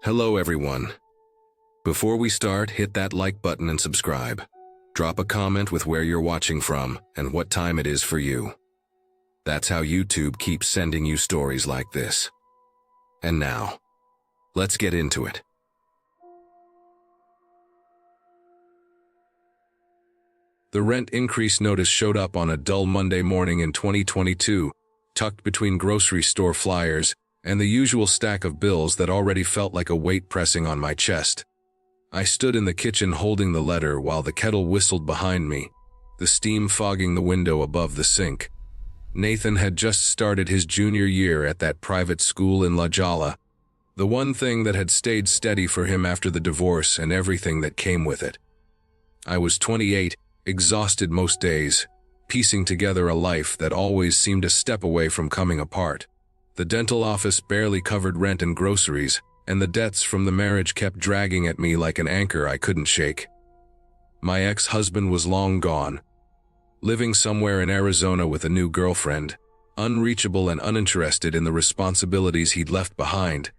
Hello everyone. Before we start, hit that like button and subscribe. Drop a comment with where you're watching from and what time it is for you. That's how YouTube keeps sending you stories like this. And now, let's get into it. The rent increase notice showed up on a dull Monday morning in 2022, tucked between grocery store flyers and the usual stack of bills that already felt like a weight pressing on my chest. I stood in the kitchen holding the letter while the kettle whistled behind me, the steam fogging the window above the sink. Nathan had just started his junior year at that private school in La Jolla, the one thing that had stayed steady for him after the divorce and everything that came with it. I was 28, exhausted most days, piecing together a life that always seemed a step away from coming apart. The dental office barely covered rent and groceries, and the debts from the marriage kept dragging at me like an anchor I couldn't shake. My ex-husband was long gone, living somewhere in Arizona with a new girlfriend, unreachable and uninterested in the responsibilities he'd left behind.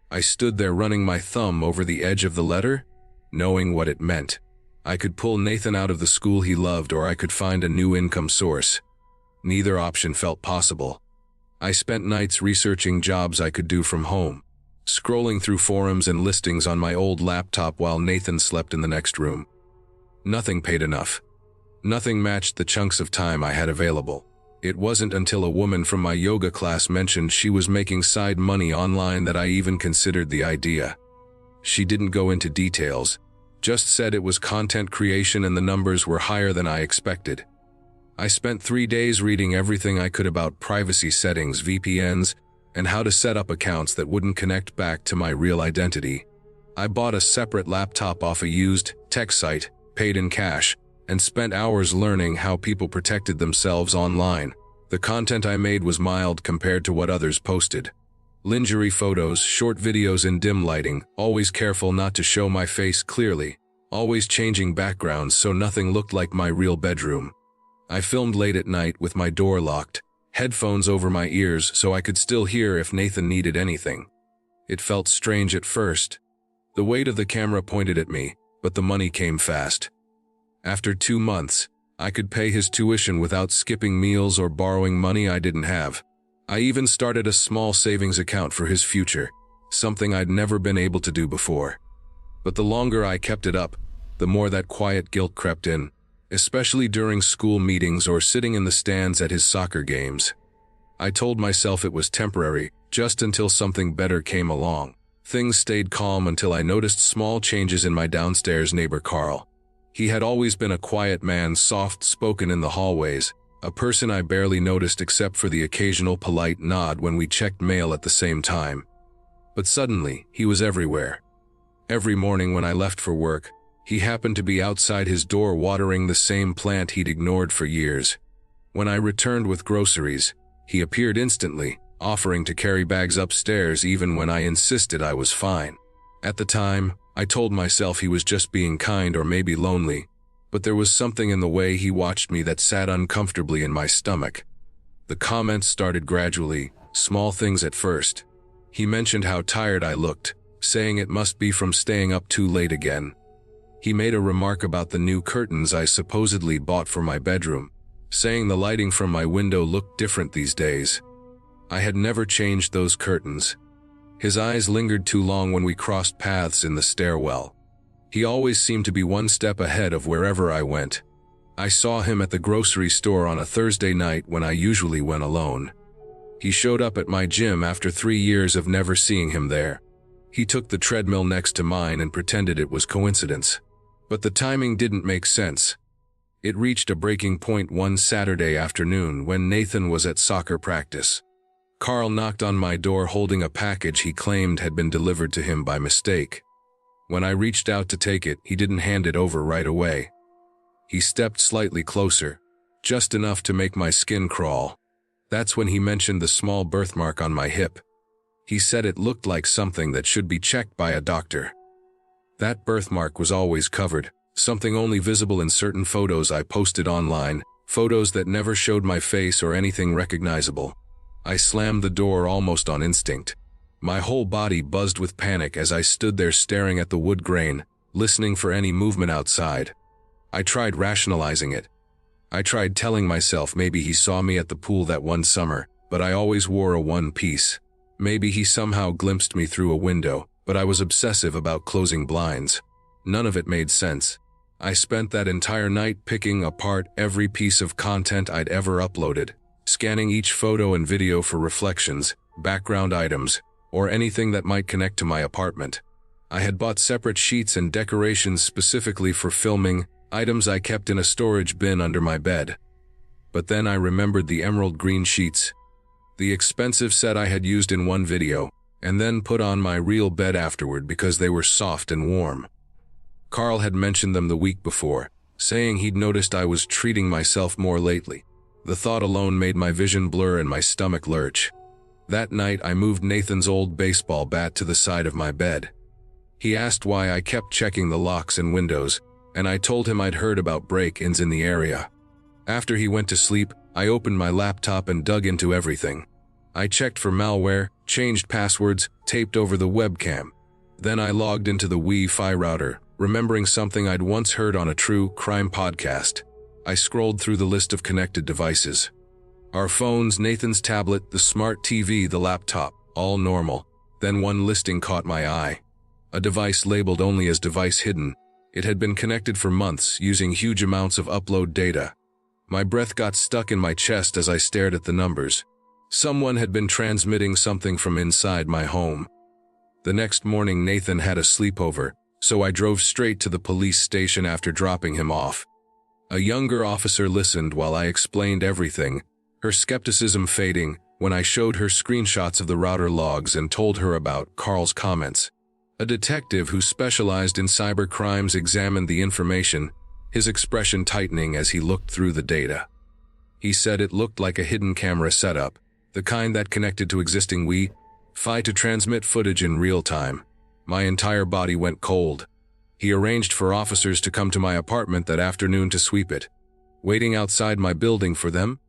I stood there running my thumb over the edge of the letter, knowing what it meant. I could pull Nathan out of the school he loved, or I could find a new income source. Neither option felt possible. I spent nights researching jobs I could do from home, scrolling through forums and listings on my old laptop while Nathan slept in the next room. Nothing paid enough. Nothing matched the chunks of time I had available. It wasn't until a woman from my yoga class mentioned she was making side money online that I even considered the idea. She didn't go into details, just said it was content creation and the numbers were higher than I expected. I spent 3 days reading everything I could about privacy settings, VPNs, and how to set up accounts that wouldn't connect back to my real identity. I bought a separate laptop off a used tech site, paid in cash, and spent hours learning how people protected themselves online. The content I made was mild compared to what others posted. Lingerie photos, short videos in dim lighting, always careful not to show my face clearly, always changing backgrounds so nothing looked like my real bedroom. I filmed late at night with my door locked, headphones over my ears so I could still hear if Nathan needed anything. It felt strange at first. The weight of the camera pointed at me, but the money came fast. After 2 months, I could pay his tuition without skipping meals or borrowing money I didn't have. I even started a small savings account for his future, something I'd never been able to do before. But the longer I kept it up, the more that quiet guilt crept in, especially during school meetings or sitting in the stands at his soccer games. I told myself it was temporary, just until something better came along. Things stayed calm until I noticed small changes in my downstairs neighbor Carl. He had always been a quiet man, soft-spoken in the hallways, a person I barely noticed except for the occasional polite nod when we checked mail at the same time. But suddenly, he was everywhere. Every morning when I left for work, he happened to be outside his door watering the same plant he'd ignored for years. When I returned with groceries, he appeared instantly, offering to carry bags upstairs even when I insisted I was fine. At the time, I told myself he was just being kind or maybe lonely, but there was something in the way he watched me that sat uncomfortably in my stomach. The comments started gradually, small things at first. He mentioned how tired I looked, saying it must be from staying up too late again. He made a remark about the new curtains I supposedly bought for my bedroom, saying the lighting from my window looked different these days. I had never changed those curtains. His eyes lingered too long when we crossed paths in the stairwell. He always seemed to be one step ahead of wherever I went. I saw him at the grocery store on a Thursday night when I usually went alone. He showed up at my gym after 3 years of never seeing him there. He took the treadmill next to mine and pretended it was coincidence. But the timing didn't make sense. It reached a breaking point one Saturday afternoon when Nathan was at soccer practice. Carl knocked on my door holding a package he claimed had been delivered to him by mistake. When I reached out to take it, he didn't hand it over right away. He stepped slightly closer, just enough to make my skin crawl. That's when he mentioned the small birthmark on my hip. He said it looked like something that should be checked by a doctor. That birthmark was always covered, something only visible in certain photos I posted online, photos that never showed my face or anything recognizable. I slammed the door almost on instinct. My whole body buzzed with panic as I stood there staring at the wood grain, listening for any movement outside. I tried rationalizing it. I tried telling myself maybe he saw me at the pool that one summer, but I always wore a one-piece. Maybe he somehow glimpsed me through a window, but I was obsessive about closing blinds. None of it made sense. I spent that entire night picking apart every piece of content I'd ever uploaded, scanning each photo and video for reflections, background items, or anything that might connect to my apartment. I had bought separate sheets and decorations specifically for filming, items I kept in a storage bin under my bed. But then I remembered the emerald green sheets, the expensive set I had used in one video, and then put on my real bed afterward because they were soft and warm. Carl had mentioned them the week before, saying he'd noticed I was treating myself more lately. The thought alone made my vision blur and my stomach lurch. That night I moved Nathan's old baseball bat to the side of my bed. He asked why I kept checking the locks and windows, and I told him I'd heard about break-ins in the area. After he went to sleep, I opened my laptop and dug into everything. I checked for malware, changed passwords, taped over the webcam. Then I logged into the Wi-Fi router, remembering something I'd once heard on a true crime podcast. I scrolled through the list of connected devices. Our phones, Nathan's tablet, the smart TV, the laptop, all normal. Then one listing caught my eye. A device labeled only as device hidden. It had been connected for months, using huge amounts of upload data. My breath got stuck in my chest as I stared at the numbers. Someone had been transmitting something from inside my home. The next morning Nathan had a sleepover, so I drove straight to the police station after dropping him off. A younger officer listened while I explained everything, her skepticism fading when I showed her screenshots of the router logs and told her about Carl's comments. A detective who specialized in cyber crimes examined the information, his expression tightening as he looked through the data. He said it looked like a hidden camera setup, the kind that connected to existing Wi-Fi to transmit footage in real time. My entire body went cold. He arranged for officers to come to my apartment that afternoon to sweep it. Waiting outside my building for them,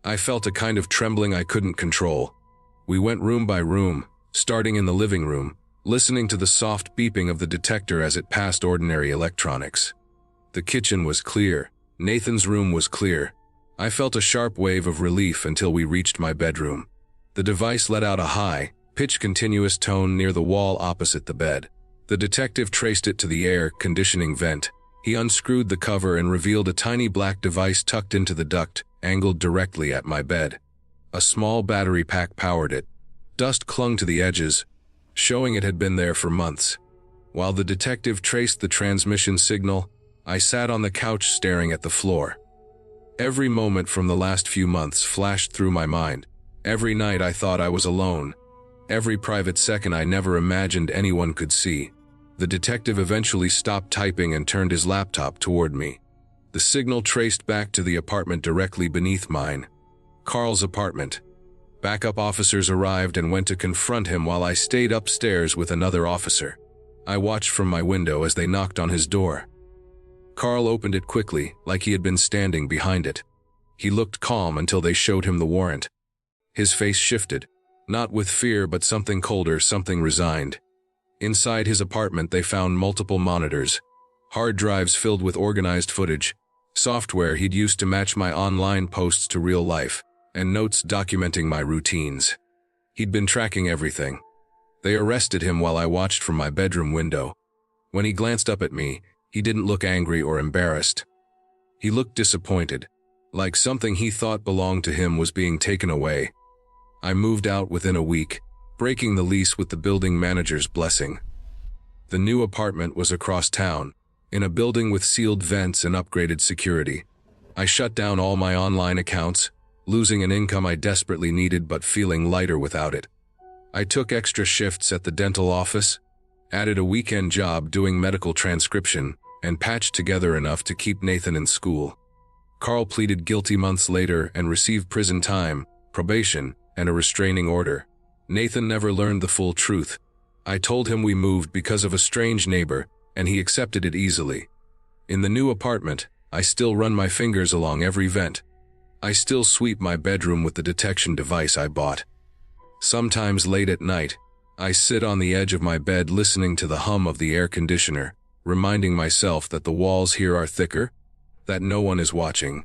I felt a kind of trembling I couldn't control. We went room by room, starting in the living room, listening to the soft beeping of the detector as it passed ordinary electronics. The kitchen was clear. Nathan's room was clear. I felt a sharp wave of relief until we reached my bedroom. The device let out a high, pitched continuous tone near the wall opposite the bed. The detective traced it to the air conditioning vent. He unscrewed the cover and revealed a tiny black device tucked into the duct, angled directly at my bed. A small battery pack powered it. Dust clung to the edges, showing it had been there for months. While the detective traced the transmission signal, I sat on the couch staring at the floor. Every moment from the last few months flashed through my mind. Every night I thought I was alone. Every private second I never imagined anyone could see. The detective eventually stopped typing and turned his laptop toward me. The signal traced back to the apartment directly beneath mine. Carl's apartment. Backup officers arrived and went to confront him while I stayed upstairs with another officer. I watched from my window as they knocked on his door. Carl opened it quickly, like he had been standing behind it. He looked calm until they showed him the warrant. His face shifted, not with fear but something colder, something resigned. Inside his apartment they found multiple monitors, hard drives filled with organized footage, software he'd used to match my online posts to real life, and notes documenting my routines. He'd been tracking everything. They arrested him while I watched from my bedroom window. When he glanced up at me, he didn't look angry or embarrassed. He looked disappointed, like something he thought belonged to him was being taken away. I moved out within a week, breaking the lease with the building manager's blessing. The new apartment was across town, in a building with sealed vents and upgraded security. I shut down all my online accounts, losing an income I desperately needed but feeling lighter without it. I took extra shifts at the dental office, added a weekend job doing medical transcription, and patched together enough to keep Nathan in school. Carl pleaded guilty months later and received prison time, probation, and a restraining order. Nathan never learned the full truth. I told him we moved because of a strange neighbor, and he accepted it easily. In the new apartment, I still run my fingers along every vent. I still sweep my bedroom with the detection device I bought. Sometimes late at night, I sit on the edge of my bed listening to the hum of the air conditioner, reminding myself that the walls here are thicker, that no one is watching.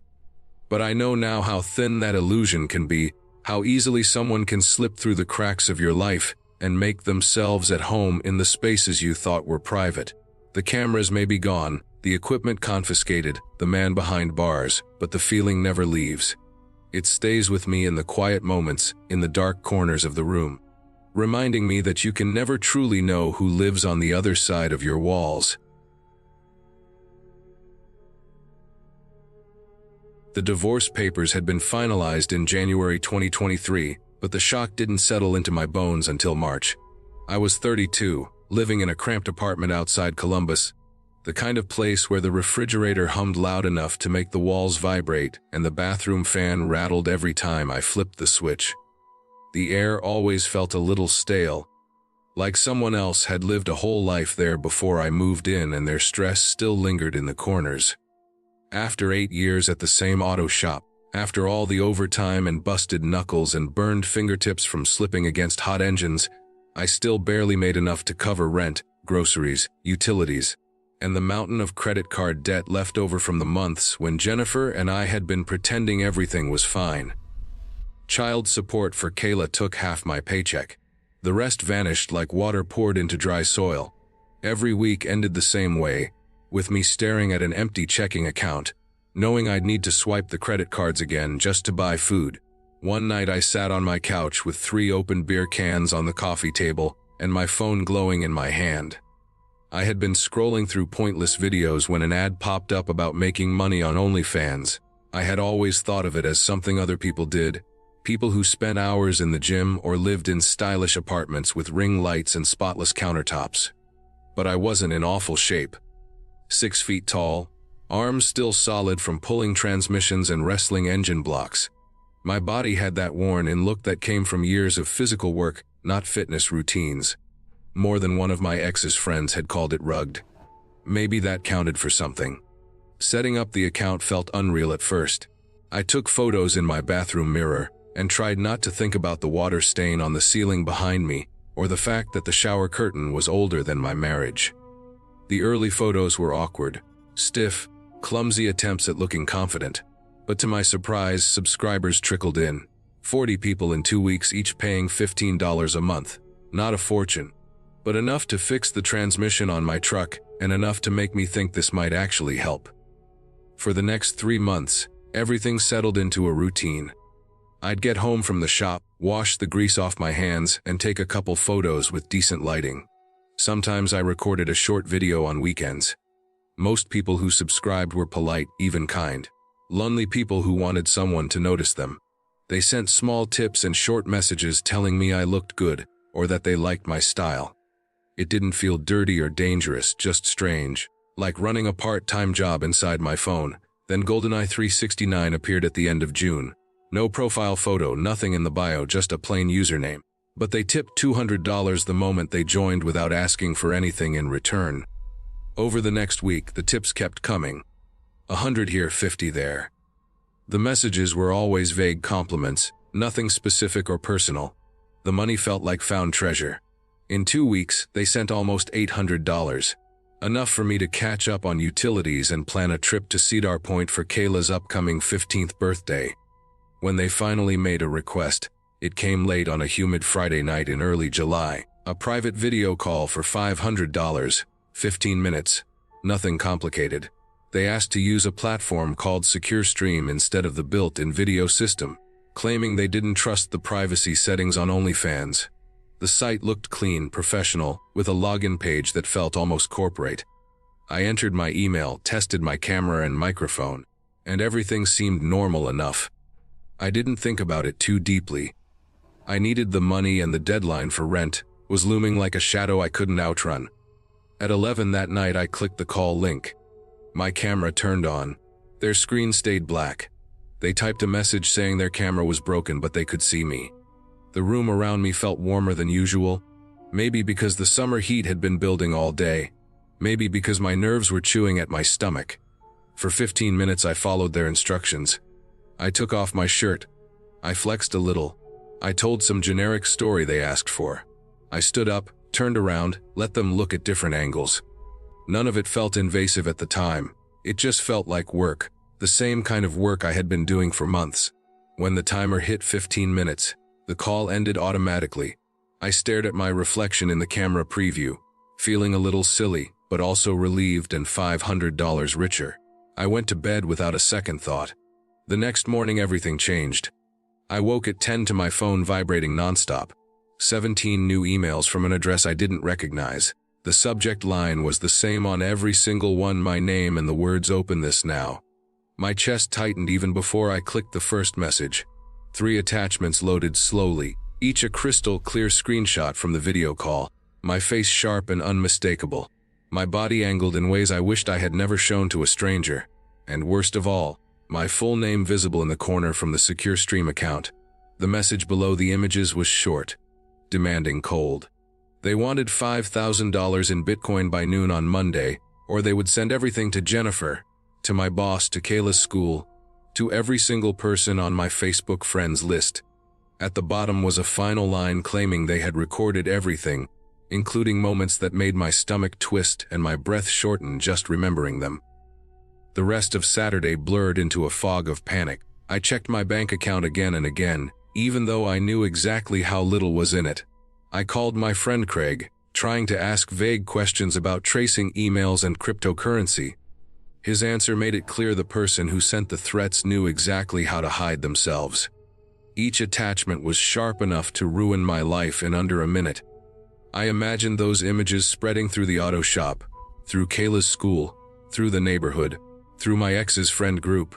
But I know now how thin that illusion can be, how easily someone can slip through the cracks of your life and make themselves at home in the spaces you thought were private. The cameras may be gone, the equipment confiscated, the man behind bars, but the feeling never leaves. It stays with me in the quiet moments, in the dark corners of the room, reminding me that you can never truly know who lives on the other side of your walls. The divorce papers had been finalized in January 2023, but the shock didn't settle into my bones until March. I was 32, living in a cramped apartment outside Columbus, the kind of place where the refrigerator hummed loud enough to make the walls vibrate and the bathroom fan rattled every time I flipped the switch. The air always felt a little stale, like someone else had lived a whole life there before I moved in and their stress still lingered in the corners. After 8 years at the same auto shop, after all the overtime and busted knuckles and burned fingertips from slipping against hot engines, I still barely made enough to cover rent, groceries, utilities, and the mountain of credit card debt left over from the months when Jennifer and I had been pretending everything was fine. Child support for Kayla took half my paycheck. The rest vanished like water poured into dry soil. Every week ended the same way, with me staring at an empty checking account, knowing I'd need to swipe the credit cards again just to buy food. One night I sat on my couch with 3 open beer cans on the coffee table and my phone glowing in my hand. I had been scrolling through pointless videos when an ad popped up about making money on OnlyFans. I had always thought of it as something other people did, people who spent hours in the gym or lived in stylish apartments with ring lights and spotless countertops. But I wasn't in awful shape. 6 feet tall, arms still solid from pulling transmissions and wrestling engine blocks. My body had that worn-in look that came from years of physical work, not fitness routines. More than one of my ex's friends had called it rugged. Maybe that counted for something. Setting up the account felt unreal at first. I took photos in my bathroom mirror and tried not to think about the water stain on the ceiling behind me or the fact that the shower curtain was older than my marriage. The early photos were awkward, stiff, clumsy attempts at looking confident. But to my surprise, subscribers trickled in. 40 people in 2 weeks, each paying $15 a month. Not a fortune, but enough to fix the transmission on my truck and enough to make me think this might actually help. For the next 3 months, everything settled into a routine. I'd get home from the shop, wash the grease off my hands, and take a couple photos with decent lighting. Sometimes I recorded a short video on weekends. Most people who subscribed were polite, even kind. Lonely people who wanted someone to notice them. They sent small tips and short messages telling me I looked good, or that they liked my style. It didn't feel dirty or dangerous, just strange, like running a part-time job inside my phone. Then GoldenEye 369 appeared at the end of June. No profile photo, nothing in the bio, just a plain username. But they tipped $200 the moment they joined without asking for anything in return. Over the next week, the tips kept coming. 100 here, 50 there. The messages were always vague compliments, nothing specific or personal. The money felt like found treasure. In 2 weeks, they sent almost $800. Enough for me to catch up on utilities and plan a trip to Cedar Point for Kayla's upcoming 15th birthday. When they finally made a request, it came late on a humid Friday night in early July. A private video call for $500, 15 minutes, nothing complicated. They asked to use a platform called Secure Stream instead of the built-in video system, claiming they didn't trust the privacy settings on OnlyFans. The site looked clean, professional, with a login page that felt almost corporate. I entered my email, tested my camera and microphone, and everything seemed normal enough. I didn't think about it too deeply. I needed the money, and the deadline for rent was looming like a shadow I couldn't outrun. At 11 that night, I clicked the call link. My camera turned on. Their screen stayed black. They typed a message saying their camera was broken, but they could see me. The room around me felt warmer than usual. Maybe because the summer heat had been building all day. Maybe because my nerves were chewing at my stomach. For 15 minutes, I followed their instructions. I took off my shirt. I flexed a little. I told some generic story they asked for. I stood up, turned around, let them look at different angles. None of it felt invasive at the time. It just felt like work, the same kind of work I had been doing for months. When the timer hit 15 minutes, the call ended automatically. I stared at my reflection in the camera preview, feeling a little silly, but also relieved and $500 richer. I went to bed without a second thought. The next morning everything changed. I woke at 10 to my phone vibrating nonstop. 17 new emails from an address I didn't recognize. The subject line was the same on every single one, my name and the words "Open this now." My chest tightened even before I clicked the first message. 3 attachments loaded slowly, each a crystal clear screenshot from the video call. My face sharp and unmistakable. My body angled in ways I wished I had never shown to a stranger. And worst of all, my full name visible in the corner from the secure stream account. The message below the images was short, demanding cold. They wanted $5,000 in Bitcoin by noon on Monday, or they would send everything to Jennifer, to my boss, to Kayla's school, to every single person on my Facebook friends list. At the bottom was a final line claiming they had recorded everything, including moments that made my stomach twist and my breath shorten just remembering them. The rest of Saturday blurred into a fog of panic. I checked my bank account again and again, even though I knew exactly how little was in it. I called my friend Craig, trying to ask vague questions about tracing emails and cryptocurrency. His answer made it clear the person who sent the threats knew exactly how to hide themselves. Each attachment was sharp enough to ruin my life in under a minute. I imagined those images spreading through the auto shop, through Kayla's school, through the neighborhood, through my ex's friend group.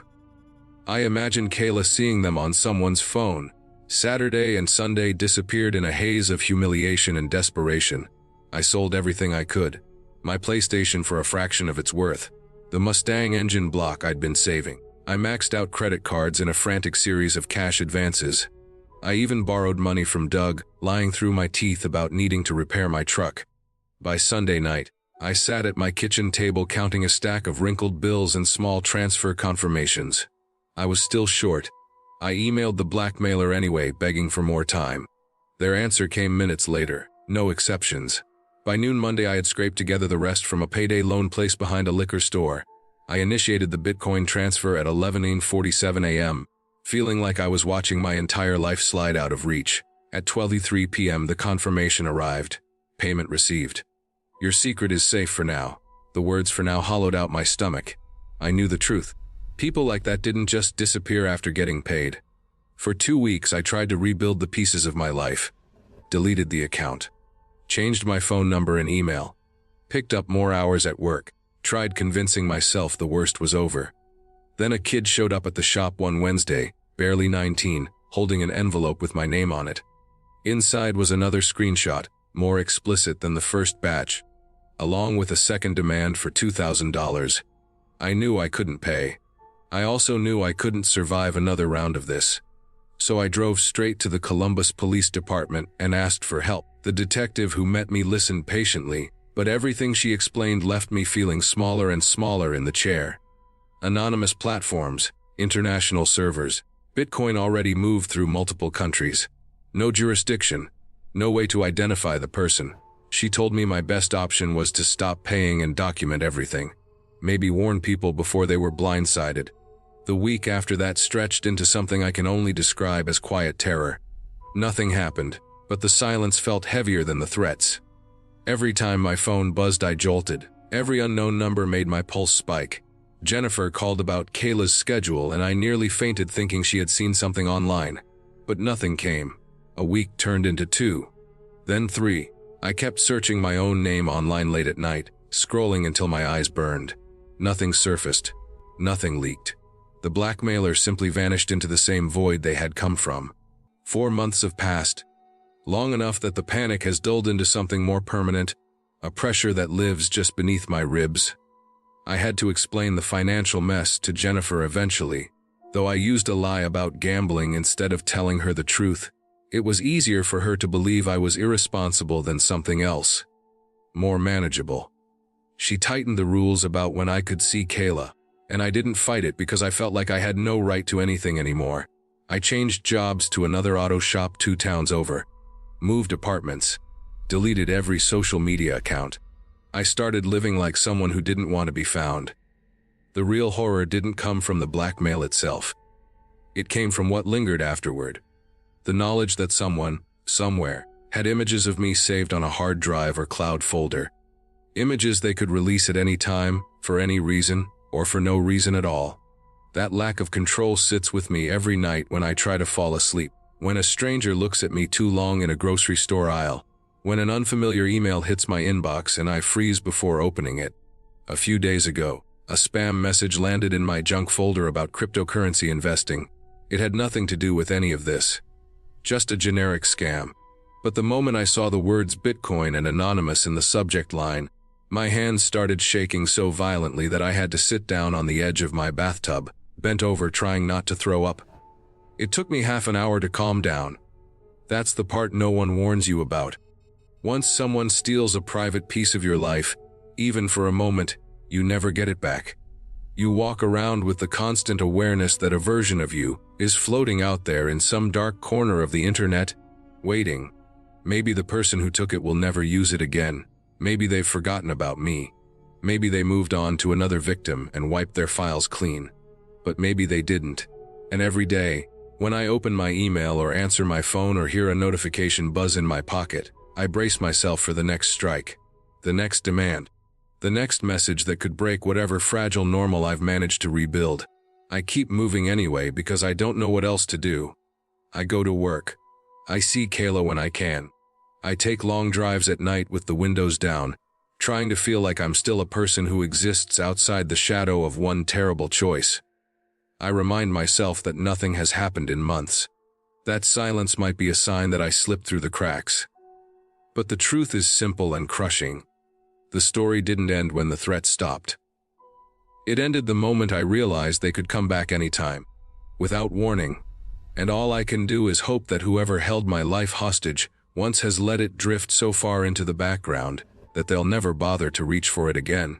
I imagined Kayla seeing them on someone's phone. Saturday and Sunday disappeared in a haze of humiliation and desperation. I sold everything I could. My PlayStation for a fraction of its worth. The Mustang engine block I'd been saving. I maxed out credit cards in a frantic series of cash advances. I even borrowed money from Doug, lying through my teeth about needing to repair my truck. By Sunday night, I sat at my kitchen table counting a stack of wrinkled bills and small transfer confirmations. I was still short. I emailed the blackmailer anyway, begging for more time. Their answer came minutes later, no exceptions. By noon Monday I had scraped together the rest from a payday loan placed behind a liquor store. I initiated the Bitcoin transfer at 11:47 a.m., feeling like I was watching my entire life slide out of reach. At 12:03 p.m. the confirmation arrived. Payment received. Your secret is safe for now. The words "for now" hollowed out my stomach. I knew the truth. People like that didn't just disappear after getting paid. For 2 weeks I tried to rebuild the pieces of my life. Deleted the account. Changed my phone number and email. Picked up more hours at work. Tried convincing myself the worst was over. Then a kid showed up at the shop one Wednesday, barely 19, holding an envelope with my name on it. Inside was another screenshot, more explicit than the first batch, along with a second demand for $2,000. I knew I couldn't pay. I also knew I couldn't survive another round of this. So I drove straight to the Columbus Police Department and asked for help. The detective who met me listened patiently, but everything she explained left me feeling smaller and smaller in the chair. Anonymous platforms, international servers, Bitcoin already moved through multiple countries. No jurisdiction, no way to identify the person. She told me my best option was to stop paying and document everything. Maybe warn people before they were blindsided. The week after that stretched into something I can only describe as quiet terror. Nothing happened, but the silence felt heavier than the threats. Every time my phone buzzed I jolted. Every unknown number made my pulse spike. Jennifer called about Kayla's schedule and I nearly fainted thinking she had seen something online. But nothing came. A week turned into 2. Then 3. I kept searching my own name online late at night, scrolling until my eyes burned. Nothing surfaced. Nothing leaked. The blackmailer simply vanished into the same void they had come from. 4 months have passed. Long enough that the panic has dulled into something more permanent, a pressure that lives just beneath my ribs. I had to explain the financial mess to Jennifer eventually. Though I used a lie about gambling instead of telling her the truth, it was easier for her to believe I was irresponsible than something else. More manageable. She tightened the rules about when I could see Kayla, and I didn't fight it because I felt like I had no right to anything anymore. I changed jobs to another auto shop 2 towns over. Moved apartments. deleted every social media account. I started living like someone who didn't want to be found. The real horror didn't come from the blackmail itself. It came from what lingered afterward. The knowledge that someone, somewhere, had images of me saved on a hard drive or cloud folder. Images they could release at any time, for any reason, or for no reason at all. That lack of control sits with me every night when I try to fall asleep. When a stranger looks at me too long in a grocery store aisle. When an unfamiliar email hits my inbox and I freeze before opening it. A few days ago, a spam message landed in my junk folder about cryptocurrency investing. It had nothing to do with any of this. Just a generic scam. But the moment I saw the words Bitcoin and anonymous in the subject line, my hands started shaking so violently that I had to sit down on the edge of my bathtub, bent over trying not to throw up. It took me half an hour to calm down. That's the part no one warns you about. Once someone steals a private piece of your life, even for a moment, you never get it back. You walk around with the constant awareness that a version of you is floating out there in some dark corner of the internet, waiting. Maybe the person who took it will never use it again. Maybe they've forgotten about me. Maybe they moved on to another victim and wiped their files clean. But maybe they didn't. And every day, when I open my email or answer my phone or hear a notification buzz in my pocket, I brace myself for the next strike, the next demand, the next message that could break whatever fragile normal I've managed to rebuild. I keep moving anyway because I don't know what else to do. I go to work. I see Kayla when I can. I take long drives at night with the windows down, trying to feel like I'm still a person who exists outside the shadow of one terrible choice. I remind myself that nothing has happened in months. That silence might be a sign that I slipped through the cracks. But the truth is simple and crushing. The story didn't end when the threat stopped. It ended the moment I realized they could come back anytime, without warning. And all I can do is hope that whoever held my life hostage once has let it drift so far into the background that they'll never bother to reach for it again.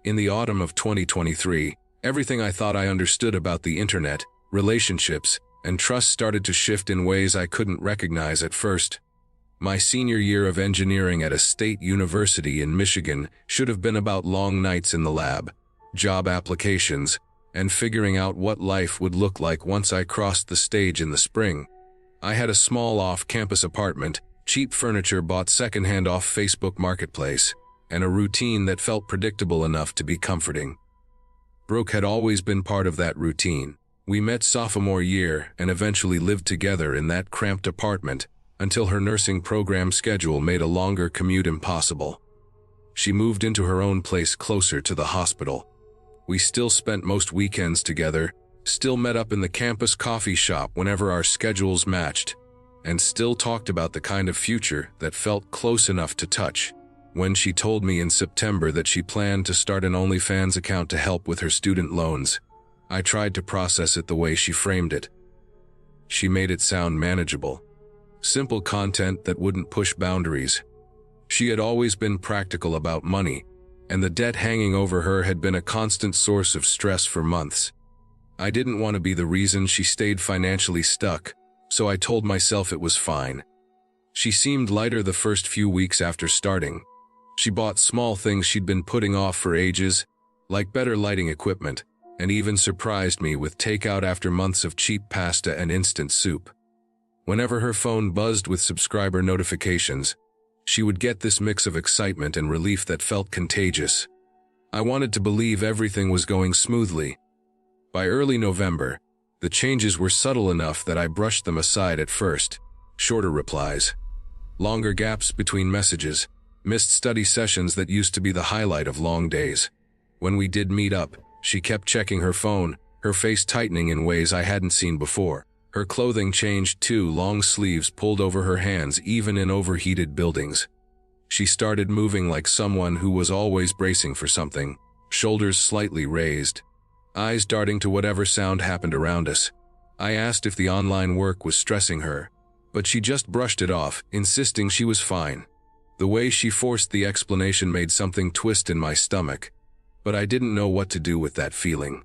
In the autumn of 2023, everything I thought I understood about the internet, relationships, and trust started to shift in ways I couldn't recognize at first. My senior year of engineering at a state university in Michigan should have been about long nights in the lab, job applications, and figuring out what life would look like once I crossed the stage in the spring. I had a small off-campus apartment, cheap furniture bought secondhand off Facebook Marketplace, and a routine that felt predictable enough to be comforting. Brooke had always been part of that routine. We met sophomore year and eventually lived together in that cramped apartment until her nursing program schedule made a longer commute impossible. She moved into her own place closer to the hospital. We still spent most weekends together, still met up in the campus coffee shop whenever our schedules matched, and still talked about the kind of future that felt close enough to touch. When she told me in September that she planned to start an OnlyFans account to help with her student loans, I tried to process it the way she framed it. She made it sound manageable. Simple content that wouldn't push boundaries. She had always been practical about money, and the debt hanging over her had been a constant source of stress for months. I didn't want to be the reason she stayed financially stuck, so I told myself it was fine. She seemed lighter the first few weeks after starting. She bought small things she'd been putting off for ages, like better lighting equipment, and even surprised me with takeout after months of cheap pasta and instant soup. Whenever her phone buzzed with subscriber notifications, she would get this mix of excitement and relief that felt contagious. I wanted to believe everything was going smoothly. By early November, the changes were subtle enough that I brushed them aside at first. Shorter replies, longer gaps between messages, missed study sessions that used to be the highlight of long days. When we did meet up, she kept checking her phone, her face tightening in ways I hadn't seen before. Her clothing changed too, long sleeves pulled over her hands even in overheated buildings. She started moving like someone who was always bracing for something, shoulders slightly raised, eyes darting to whatever sound happened around us. I asked if the online work was stressing her, but she just brushed it off, insisting she was fine. The way she forced the explanation made something twist in my stomach, but I didn't know what to do with that feeling.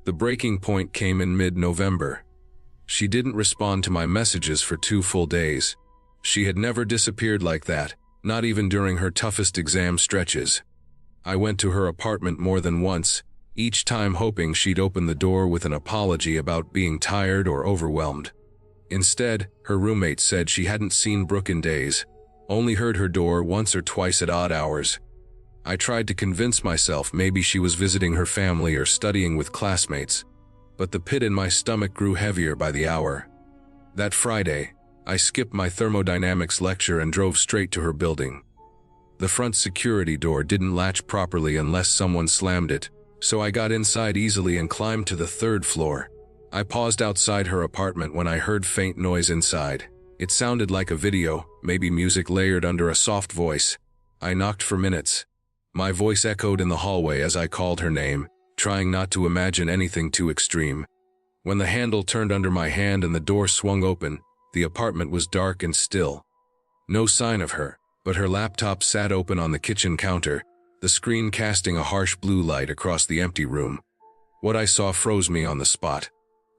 The breaking point came in mid-November. She didn't respond to my messages for 2 full days. She had never disappeared like that, not even during her toughest exam stretches. I went to her apartment more than once, each time hoping she'd open the door with an apology about being tired or overwhelmed. Instead, her roommate said she hadn't seen Brooke in days, only heard her door once or twice at odd hours. I tried to convince myself maybe she was visiting her family or studying with classmates, but the pit in my stomach grew heavier by the hour. That Friday, I skipped my thermodynamics lecture and drove straight to her building. The front security door didn't latch properly unless someone slammed it, so I got inside easily and climbed to the 3rd floor. I paused outside her apartment when I heard faint noise inside. It sounded like a video, maybe music layered under a soft voice. I knocked for minutes. My voice echoed in the hallway as I called her name, trying not to imagine anything too extreme. When the handle turned under my hand and the door swung open, the apartment was dark and still. No sign of her, but her laptop sat open on the kitchen counter, the screen casting a harsh blue light across the empty room. What I saw froze me on the spot.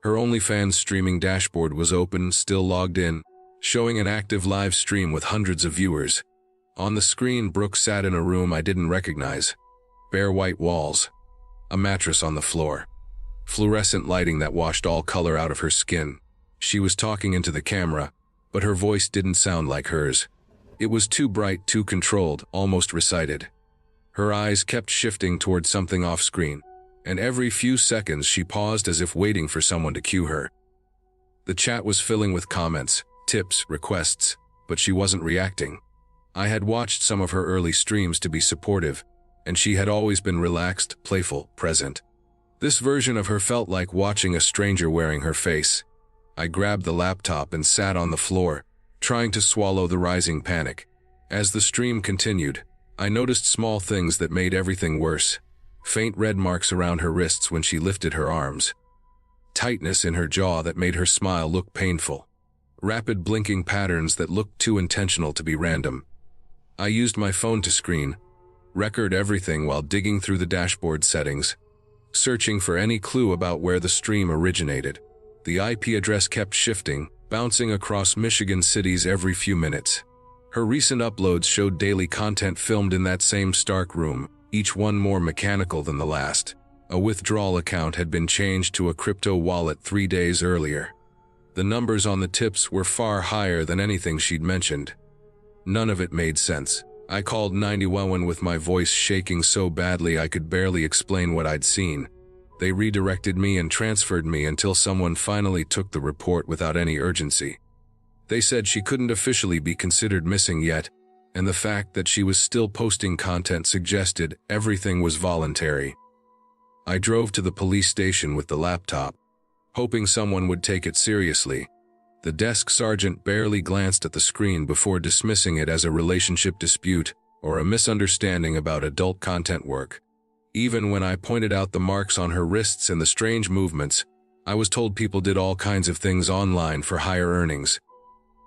Her OnlyFans streaming dashboard was open, still logged in, showing an active live stream with hundreds of viewers. On the screen, Brooke sat in a room I didn't recognize. Bare white walls. A mattress on the floor. Fluorescent lighting that washed all color out of her skin. She was talking into the camera, but her voice didn't sound like hers. It was too bright, too controlled, almost recited. Her eyes kept shifting toward something off-screen, and every few seconds she paused as if waiting for someone to cue her. The chat was filling with comments, tips, requests, but she wasn't reacting. I had watched some of her early streams to be supportive, and she had always been relaxed, playful, present. This version of her felt like watching a stranger wearing her face. I grabbed the laptop and sat on the floor, trying to swallow the rising panic. As the stream continued, I noticed small things that made everything worse. Faint red marks around her wrists when she lifted her arms. Tightness in her jaw that made her smile look painful. Rapid blinking patterns that looked too intentional to be random. I used my phone to record everything while digging through the dashboard settings, searching for any clue about where the stream originated. The IP address kept shifting, bouncing across Michigan cities every few minutes. Her recent uploads showed daily content filmed in that same stark room, each one more mechanical than the last. A withdrawal account had been changed to a crypto wallet 3 days earlier. The numbers on the tips were far higher than anything she'd mentioned. None of it made sense. I called 911 with my voice shaking so badly I could barely explain what I'd seen. They redirected me and transferred me until someone finally took the report without any urgency. They said she couldn't officially be considered missing yet, and the fact that she was still posting content suggested everything was voluntary. I drove to the police station with the laptop, hoping someone would take it seriously. The desk sergeant barely glanced at the screen before dismissing it as a relationship dispute or a misunderstanding about adult content work. Even when I pointed out the marks on her wrists and the strange movements, I was told people did all kinds of things online for higher earnings.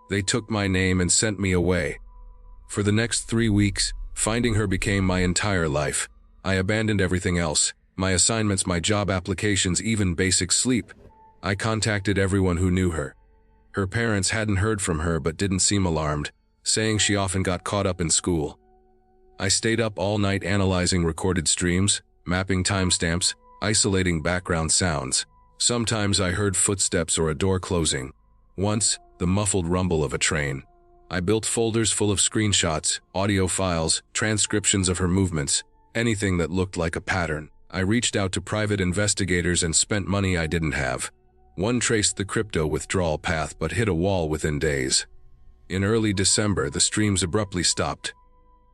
They took my name and sent me away. For the next 3 weeks, finding her became my entire life. I abandoned everything else, my assignments, my job applications, even basic sleep. I contacted everyone who knew her. Her parents hadn't heard from her but didn't seem alarmed, saying she often got caught up in school. I stayed up all night analyzing recorded streams, mapping timestamps, isolating background sounds. Sometimes I heard footsteps or a door closing. Once, the muffled rumble of a train. I built folders full of screenshots, audio files, transcriptions of her movements, anything that looked like a pattern. I reached out to private investigators and spent money I didn't have. One traced the crypto withdrawal path but hit a wall within days. In early December, the streams abruptly stopped.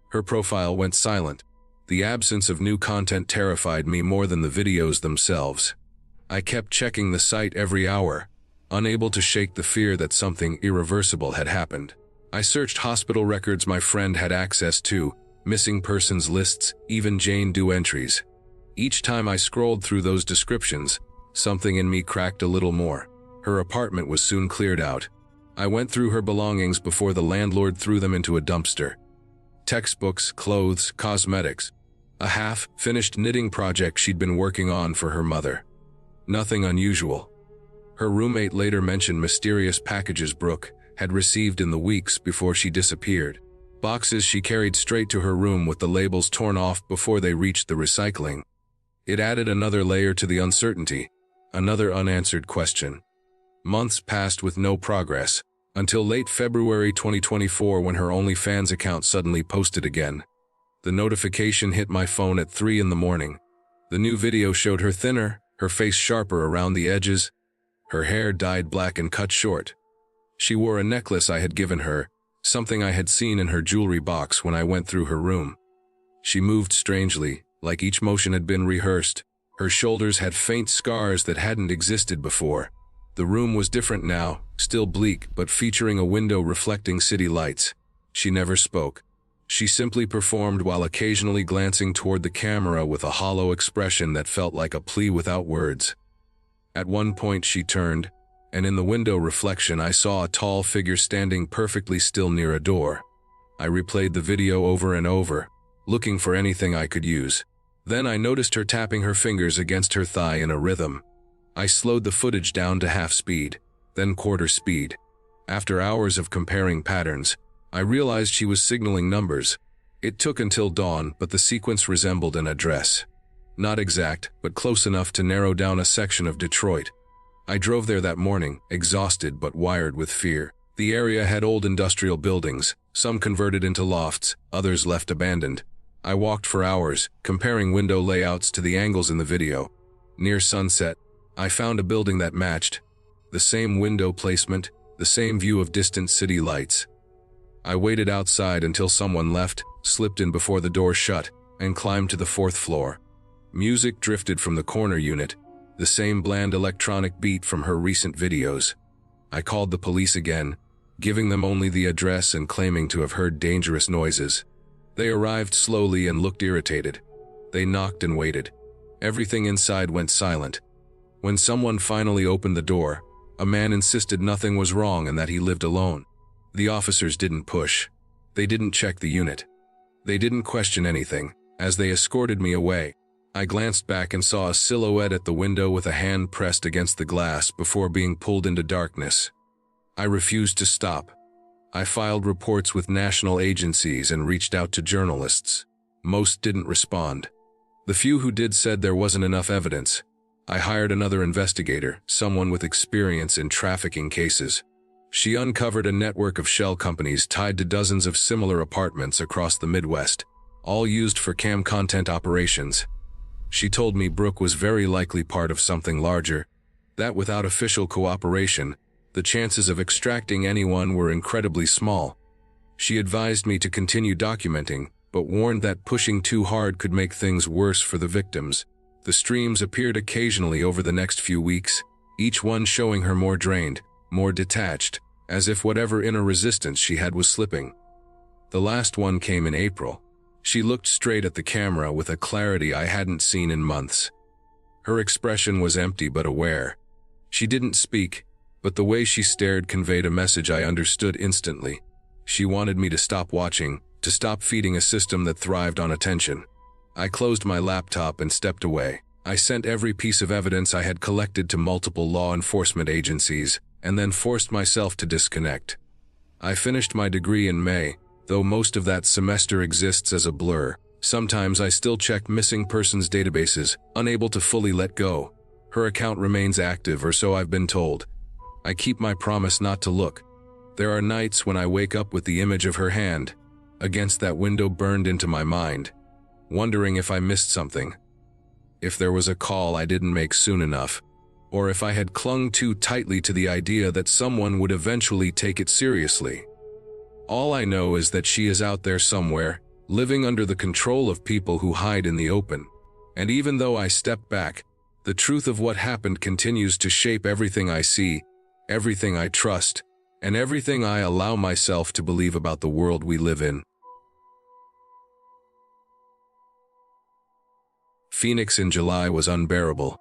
Her profile went silent. The absence of new content terrified me more than the videos themselves. I kept checking the site every hour, unable to shake the fear that something irreversible had happened. I searched hospital records my friend had access to, missing persons lists, even Jane Doe entries. Each time I scrolled through those descriptions, something in me cracked a little more. Her apartment was soon cleared out. I went through her belongings before the landlord threw them into a dumpster. Textbooks, clothes, cosmetics. A half-finished knitting project she'd been working on for her mother. Nothing unusual. Her roommate later mentioned mysterious packages Brooke had received in the weeks before she disappeared. Boxes she carried straight to her room with the labels torn off before they reached the recycling. It added another layer to the uncertainty, another unanswered question. Months passed with no progress, until late February 2024 when her OnlyFans account suddenly posted again. The notification hit my phone at 3 in the morning. The new video showed her thinner, her face sharper around the edges, her hair dyed black and cut short. She wore a necklace I had given her, something I had seen in her jewelry box when I went through her room. She moved strangely, like each motion had been rehearsed. Her shoulders had faint scars that hadn't existed before. The room was different now, still bleak but featuring a window reflecting city lights. She never spoke. She simply performed while occasionally glancing toward the camera with a hollow expression that felt like a plea without words. At one point she turned, and in the window reflection I saw a tall figure standing perfectly still near a door. I replayed the video over and over, looking for anything I could use. Then I noticed her tapping her fingers against her thigh in a rhythm. I slowed the footage down to half speed, then quarter speed. After hours of comparing patterns, I realized she was signaling numbers. It took until dawn, but the sequence resembled an address. Not exact, but close enough to narrow down a section of Detroit. I drove there that morning, exhausted but wired with fear. The area had old industrial buildings, some converted into lofts, others left abandoned. I walked for hours, comparing window layouts to the angles in the video. Near sunset, I found a building that matched. The same window placement, the same view of distant city lights. I waited outside until someone left, slipped in before the door shut, and climbed to the 4th floor. Music drifted from the corner unit, the same bland electronic beat from her recent videos. I called the police again, giving them only the address and claiming to have heard dangerous noises. They arrived slowly and looked irritated. They knocked and waited. Everything inside went silent. When someone finally opened the door, a man insisted nothing was wrong and that he lived alone. The officers didn't push. They didn't check the unit. They didn't question anything. As they escorted me away, I glanced back and saw a silhouette at the window with a hand pressed against the glass before being pulled into darkness. I refused to stop. I filed reports with national agencies and reached out to journalists. Most didn't respond. The few who did said there wasn't enough evidence. I hired another investigator, someone with experience in trafficking cases. She uncovered a network of shell companies tied to dozens of similar apartments across the Midwest, all used for cam content operations. She told me Brooke was very likely part of something larger, that without official cooperation, the chances of extracting anyone were incredibly small. She advised me to continue documenting, but warned that pushing too hard could make things worse for the victims. The streams appeared occasionally over the next few weeks, each one showing her more drained, more detached, as if whatever inner resistance she had was slipping. The last one came in April. She looked straight at the camera with a clarity I hadn't seen in months. Her expression was empty but aware. She didn't speak, but the way she stared conveyed a message I understood instantly. She wanted me to stop watching, to stop feeding a system that thrived on attention. I closed my laptop and stepped away. I sent every piece of evidence I had collected to multiple law enforcement agencies, and then forced myself to disconnect. I finished my degree in May, though most of that semester exists as a blur. Sometimes I still check missing persons databases, unable to fully let go. Her account remains active, or so I've been told. I keep my promise not to look. There are nights when I wake up with the image of her hand against that window burned into my mind, wondering if I missed something. If there was a call I didn't make soon enough, or if I had clung too tightly to the idea that someone would eventually take it seriously. All I know is that she is out there somewhere, living under the control of people who hide in the open. And even though I step back, the truth of what happened continues to shape everything I see, everything I trust, and everything I allow myself to believe about the world we live in. Phoenix in July was unbearable.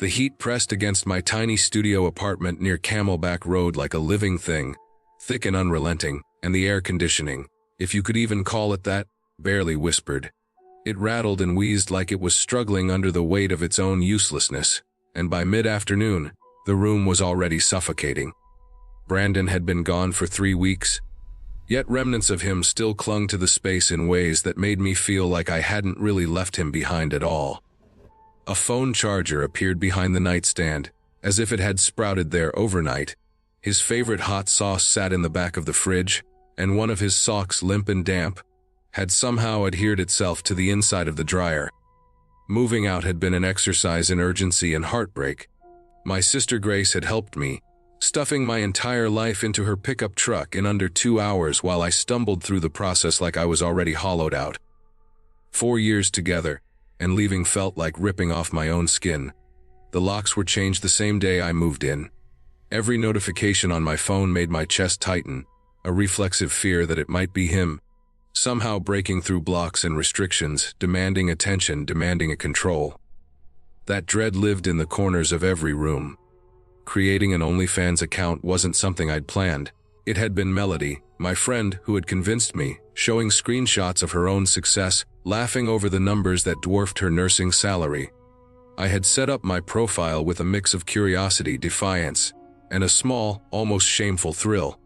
The heat pressed against my tiny studio apartment near Camelback Road like a living thing, thick and unrelenting, and the air conditioning, if you could even call it that, barely whispered. It rattled and wheezed like it was struggling under the weight of its own uselessness, and by mid-afternoon, The room was already suffocating. Brandon had been gone for 3 weeks, yet remnants of him still clung to the space in ways that made me feel like I hadn't really left him behind at all. A phone charger appeared behind the nightstand, as if it had sprouted there overnight. His favorite hot sauce sat in the back of the fridge, and one of his socks, limp and damp, had somehow adhered itself to the inside of the dryer. Moving out had been an exercise in urgency and heartbreak. My sister Grace had helped me, stuffing my entire life into her pickup truck in under 2 hours while I stumbled through the process like I was already hollowed out. 4 years together, and leaving felt like ripping off my own skin. The locks were changed the same day I moved in. Every notification on my phone made my chest tighten, a reflexive fear that it might be him, somehow breaking through blocks and restrictions, demanding attention, demanding a control. That dread lived in the corners of every room. Creating an OnlyFans account wasn't something I'd planned. It had been Melody, my friend, who had convinced me, showing screenshots of her own success, laughing over the numbers that dwarfed her nursing salary. I had set up my profile with a mix of curiosity, defiance, and a small, almost shameful thrill.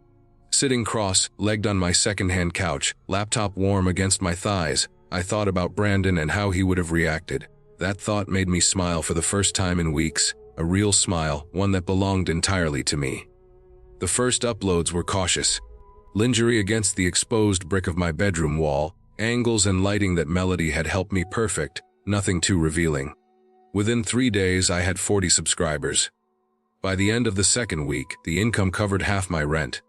Sitting cross-legged on my second-hand couch, laptop warm against my thighs, I thought about Brandon and how he would have reacted. That thought made me smile for the first time in weeks, a real smile, one that belonged entirely to me. The first uploads were cautious. Lingerie against the exposed brick of my bedroom wall, angles and lighting that Melody had helped me perfect, nothing too revealing. Within 3 days, I had 40 subscribers. By the end of the second week, the income covered half my rent.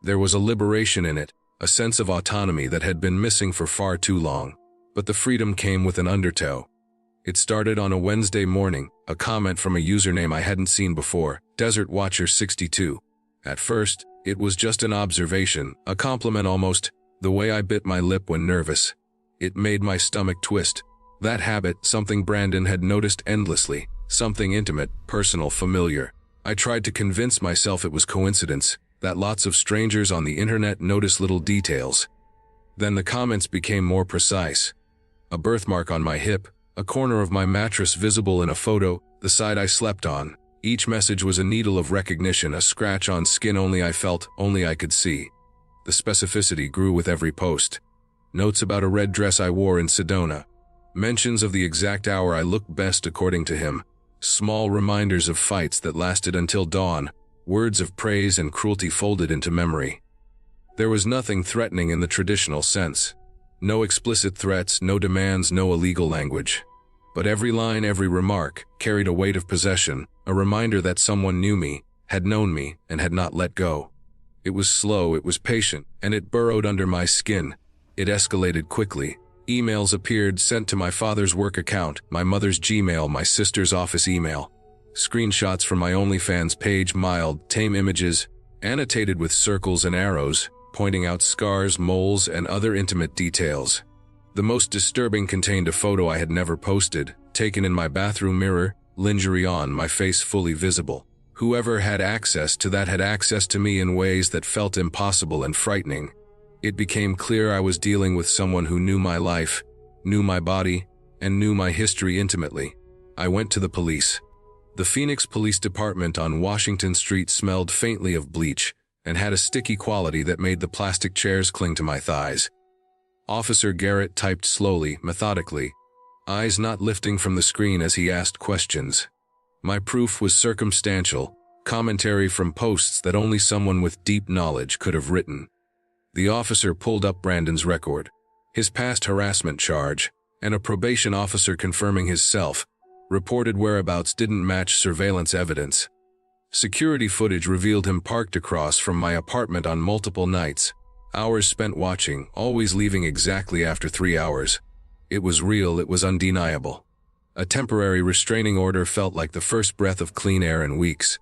There was a liberation in it, a sense of autonomy that had been missing for far too long. But the freedom came with an undertow. It started on a Wednesday morning, a comment from a username I hadn't seen before, Desert Watcher 62. At first, it was just an observation, a compliment almost, the way I bit my lip when nervous. It made my stomach twist. That habit, something Brandon had noticed endlessly, something intimate, personal, familiar. I tried to convince myself it was coincidence, that lots of strangers on the internet notice little details. Then the comments became more precise. A birthmark on my hip, a corner of my mattress visible in a photo, the side I slept on. Each message was a needle of recognition, a scratch on skin only I felt, only I could see. The specificity grew with every post. Notes about a red dress I wore in Sedona. Mentions of the exact hour I looked best according to him. Small reminders of fights that lasted until dawn. Words of praise and cruelty folded into memory. There was nothing threatening in the traditional sense. No explicit threats, no demands, no illegal language. But every line, every remark, carried a weight of possession, a reminder that someone knew me, had known me, and had not let go. It was slow, it was patient, and it burrowed under my skin. It escalated quickly. Emails appeared sent to my father's work account, my mother's Gmail, my sister's office email. Screenshots from my OnlyFans page, mild, tame images, annotated with circles and arrows, pointing out scars, moles, and other intimate details. The most disturbing contained a photo I had never posted, taken in my bathroom mirror, lingerie on, my face fully visible. Whoever had access to that had access to me in ways that felt impossible and frightening. It became clear I was dealing with someone who knew my life, knew my body, and knew my history intimately. I went to the police. The Phoenix Police Department on Washington Street smelled faintly of bleach and had a sticky quality that made the plastic chairs cling to my thighs. Officer Garrett typed slowly, methodically, eyes not lifting from the screen as he asked questions. My proof was circumstantial, commentary from posts that only someone with deep knowledge could have written. The officer pulled up Brandon's record, his past harassment charge, and a probation officer confirming his self-reported whereabouts didn't match surveillance evidence. Security footage revealed him parked across from my apartment on multiple nights, hours spent watching, always leaving exactly after 3 hours. It was real, it was undeniable. A temporary restraining order felt like the first breath of clean air in weeks.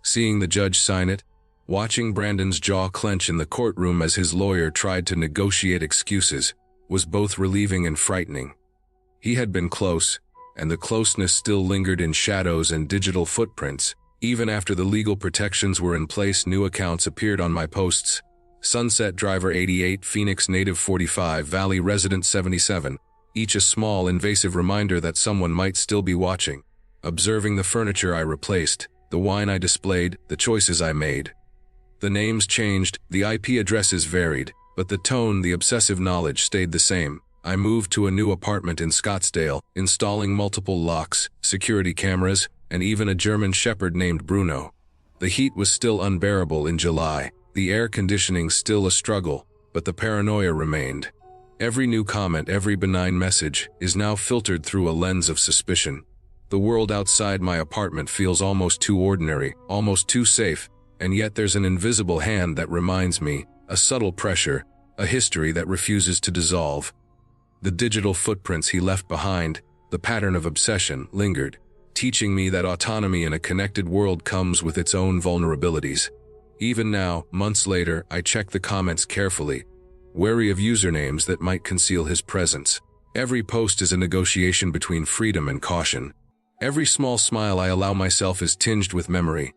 Seeing the judge sign it, watching Brandon's jaw clench in the courtroom as his lawyer tried to negotiate excuses, was both relieving and frightening. He had been close, and the closeness still lingered in shadows and digital footprints. Even after the legal protections were in place, new accounts appeared on my posts. Sunset Driver 88, Phoenix Native 45, Valley Resident 77, each a small, invasive reminder that someone might still be watching, observing the furniture I replaced, the wine I displayed, the choices I made. The names changed, the IP addresses varied, but the tone, the obsessive knowledge stayed the same. I moved to a new apartment in Scottsdale, installing multiple locks, security cameras, and even a German shepherd named Bruno. The heat was still unbearable in July, the air conditioning still a struggle, but the paranoia remained. Every new comment, every benign message, is now filtered through a lens of suspicion. The world outside my apartment feels almost too ordinary, almost too safe, and yet there's an invisible hand that reminds me, a subtle pressure, a history that refuses to dissolve. The digital footprints he left behind, the pattern of obsession, lingered, teaching me that autonomy in a connected world comes with its own vulnerabilities. Even now, months later, I check the comments carefully, wary of usernames that might conceal his presence. Every post is a negotiation between freedom and caution. Every small smile I allow myself is tinged with memory.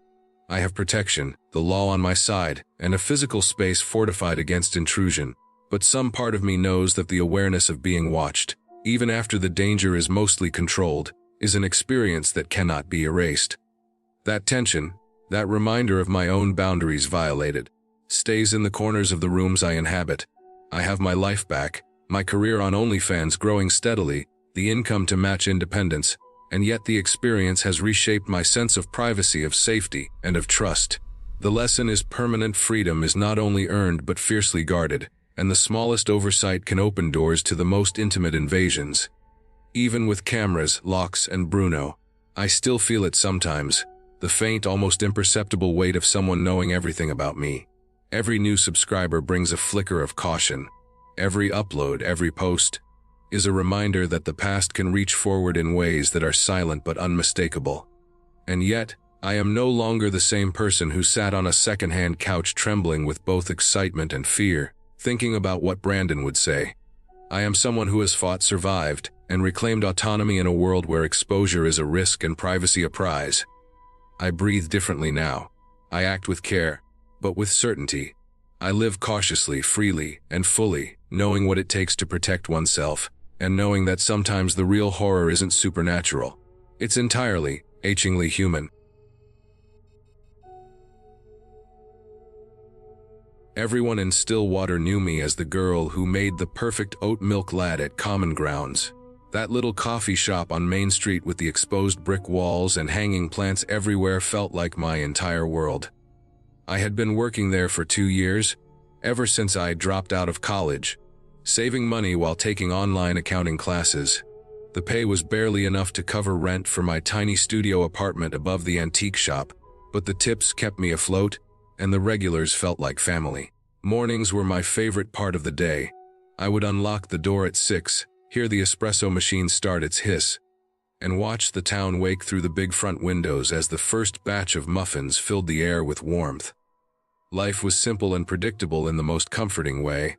I have protection, the law on my side, and a physical space fortified against intrusion. But some part of me knows that the awareness of being watched, even after the danger is mostly controlled, is an experience that cannot be erased. That tension, that reminder of my own boundaries violated, stays in the corners of the rooms I inhabit. I have my life back, my career on OnlyFans growing steadily, the income to match independence, and yet the experience has reshaped my sense of privacy, of safety, and of trust. The lesson is permanent freedom is not only earned but fiercely guarded, and the smallest oversight can open doors to the most intimate invasions. Even with cameras, locks, and Bruno, I still feel it sometimes, the faint, almost imperceptible weight of someone knowing everything about me. Every new subscriber brings a flicker of caution. Every upload, every post, is a reminder that the past can reach forward in ways that are silent but unmistakable. And yet, I am no longer the same person who sat on a second-hand couch trembling with both excitement and fear, thinking about what Brandon would say. I am someone who has fought, survived, and reclaimed autonomy in a world where exposure is a risk and privacy a prize. I breathe differently now. I act with care, but with certainty. I live cautiously, freely, and fully, knowing what it takes to protect oneself, and knowing that sometimes the real horror isn't supernatural. It's entirely, achingly human. Everyone in Stillwater knew me as the girl who made the perfect oat milk lad at Common Grounds. That little coffee shop on Main Street with the exposed brick walls and hanging plants everywhere felt like my entire world. I had been working there for 2 years, ever since I dropped out of college, saving money while taking online accounting classes. The pay was barely enough to cover rent for my tiny studio apartment above the antique shop, but the tips kept me afloat, and the regulars felt like family. Mornings were my favorite part of the day. I would unlock the door at 6, hear the espresso machine start its hiss, and watch the town wake through the big front windows as the first batch of muffins filled the air with warmth. Life was simple and predictable in the most comforting way.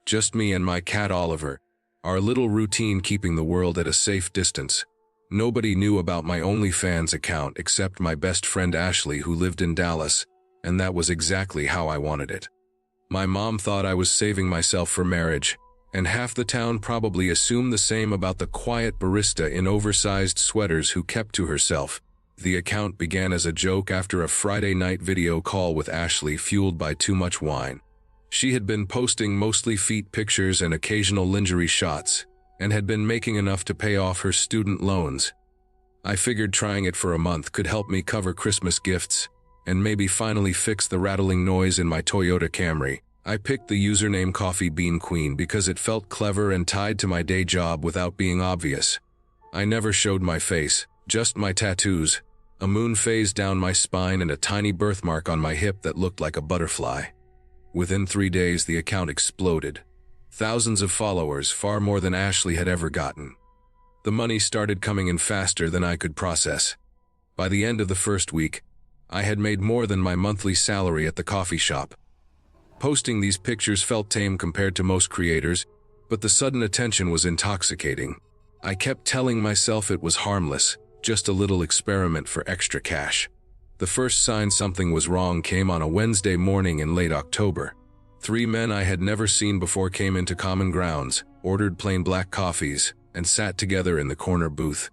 Just me and my cat Oliver, our little routine keeping the world at a safe distance. Nobody knew about my OnlyFans account except my best friend Ashley, who lived in Dallas, and that was exactly how I wanted it. My mom thought I was saving myself for marriage, and half the town probably assumed the same about the quiet barista in oversized sweaters who kept to herself. The account began as a joke after a Friday night video call with Ashley fueled by too much wine. She had been posting mostly feet pictures and occasional lingerie shots, and had been making enough to pay off her student loans. I figured trying it for a month could help me cover Christmas gifts, and maybe finally fix the rattling noise in my Toyota Camry. I picked the username Coffee Bean Queen because it felt clever and tied to my day job without being obvious. I never showed my face, just my tattoos, a moon phase down my spine and a tiny birthmark on my hip that looked like a butterfly. Within 3 days, the account exploded. Thousands of followers, far more than Ashley had ever gotten. The money started coming in faster than I could process. By the end of the first week, I had made more than my monthly salary at the coffee shop. Posting these pictures felt tame compared to most creators, but the sudden attention was intoxicating. I kept telling myself it was harmless, just a little experiment for extra cash. The first sign something was wrong came on a Wednesday morning in late October. 3 men I had never seen before came into Common Grounds, ordered plain black coffees, and sat together in the corner booth.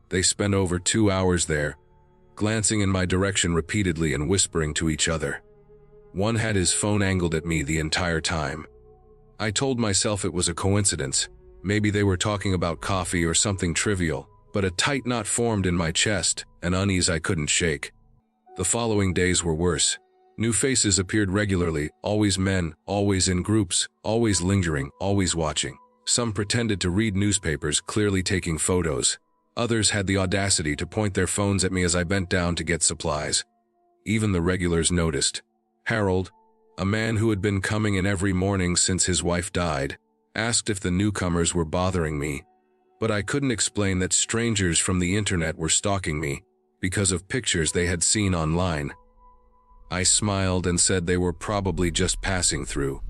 They spent over 2 hours there, glancing in my direction repeatedly and whispering to each other. One had his phone angled at me the entire time. I told myself it was a coincidence. Maybe they were talking about coffee or something trivial, but a tight knot formed in my chest, an unease I couldn't shake. The following days were worse. New faces appeared regularly, always men, always in groups, always lingering, always watching. Some pretended to read newspapers, clearly taking photos. Others had the audacity to point their phones at me as I bent down to get supplies. Even the regulars noticed. Harold, a man who had been coming in every morning since his wife died, asked if the newcomers were bothering me. But I couldn't explain that strangers from the internet were stalking me because of pictures they had seen online. I smiled and said they were probably just passing through,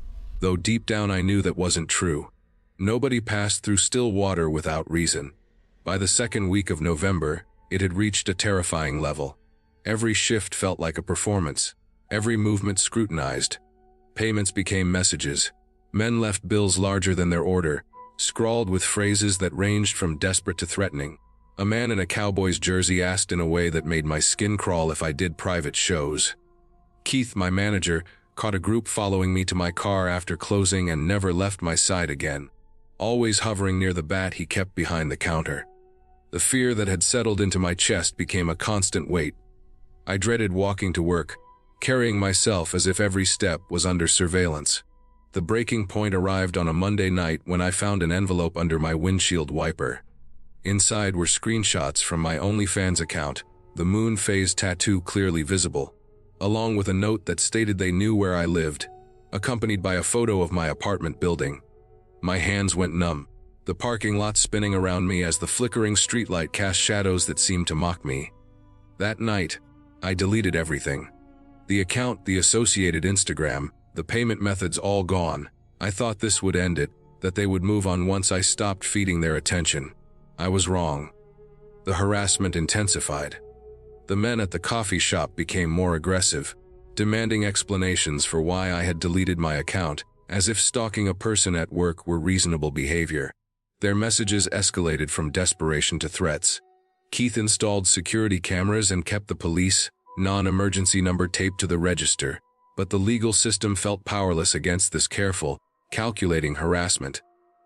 though deep down I knew that wasn't true. Nobody passed through still water without reason. By the second week of November, it had reached a terrifying level. Every shift felt like a performance, every movement scrutinized. Payments became messages. Men left bills larger than their order, scrawled with phrases that ranged from desperate to threatening. A man in a Cowboys jersey asked in a way that made my skin crawl if I did private shows. Keith, my manager, caught a group following me to my car after closing and never left my side again. Always hovering near the bat he kept behind the counter. The fear that had settled into my chest became a constant weight. I dreaded walking to work, carrying myself as if every step was under surveillance. The breaking point arrived on a Monday night when I found an envelope under my windshield wiper. Inside were screenshots from my OnlyFans account, the moon phase tattoo clearly visible, along with a note that stated they knew where I lived, accompanied by a photo of my apartment building. My hands went numb, the parking lot spinning around me as the flickering streetlight cast shadows that seemed to mock me. That night, I deleted everything. The account, the associated Instagram, the payment methods all gone. I thought this would end it, that they would move on once I stopped feeding their attention. I was wrong. The harassment intensified. The men at the coffee shop became more aggressive, demanding explanations for why I had deleted my account, as if stalking a person at work were reasonable behavior. Their messages escalated from desperation to threats. Keith installed security cameras and kept the police, non-emergency number taped to the register, but the legal system felt powerless against this careful, calculating harassment.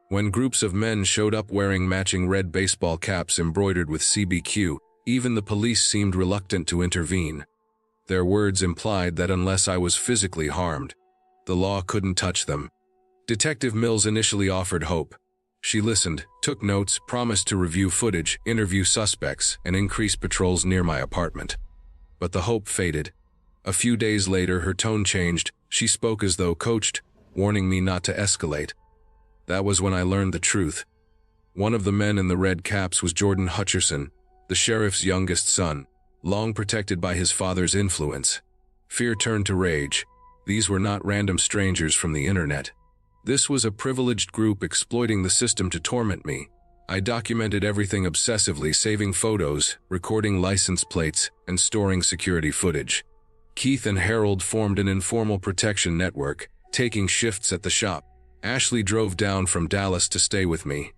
When groups of men showed up wearing matching red baseball caps embroidered with CBQ, even the police seemed reluctant to intervene. Their words implied that unless I was physically harmed, the law couldn't touch them. Detective Mills initially offered hope. She listened, took notes, promised to review footage, interview suspects, and increase patrols near my apartment. But the hope faded. A few days later, her tone changed. She spoke as though coached, warning me not to escalate. That was when I learned the truth. One of the men in the red caps was Jordan Hutcherson, the sheriff's youngest son, long protected by his father's influence. Fear turned to rage. These were not random strangers from the internet. This was a privileged group exploiting the system to torment me. I documented everything obsessively, saving photos, recording license plates, and storing security footage. Keith and Harold formed an informal protection network, taking shifts at the shop. Ashley drove down from Dallas to stay with me.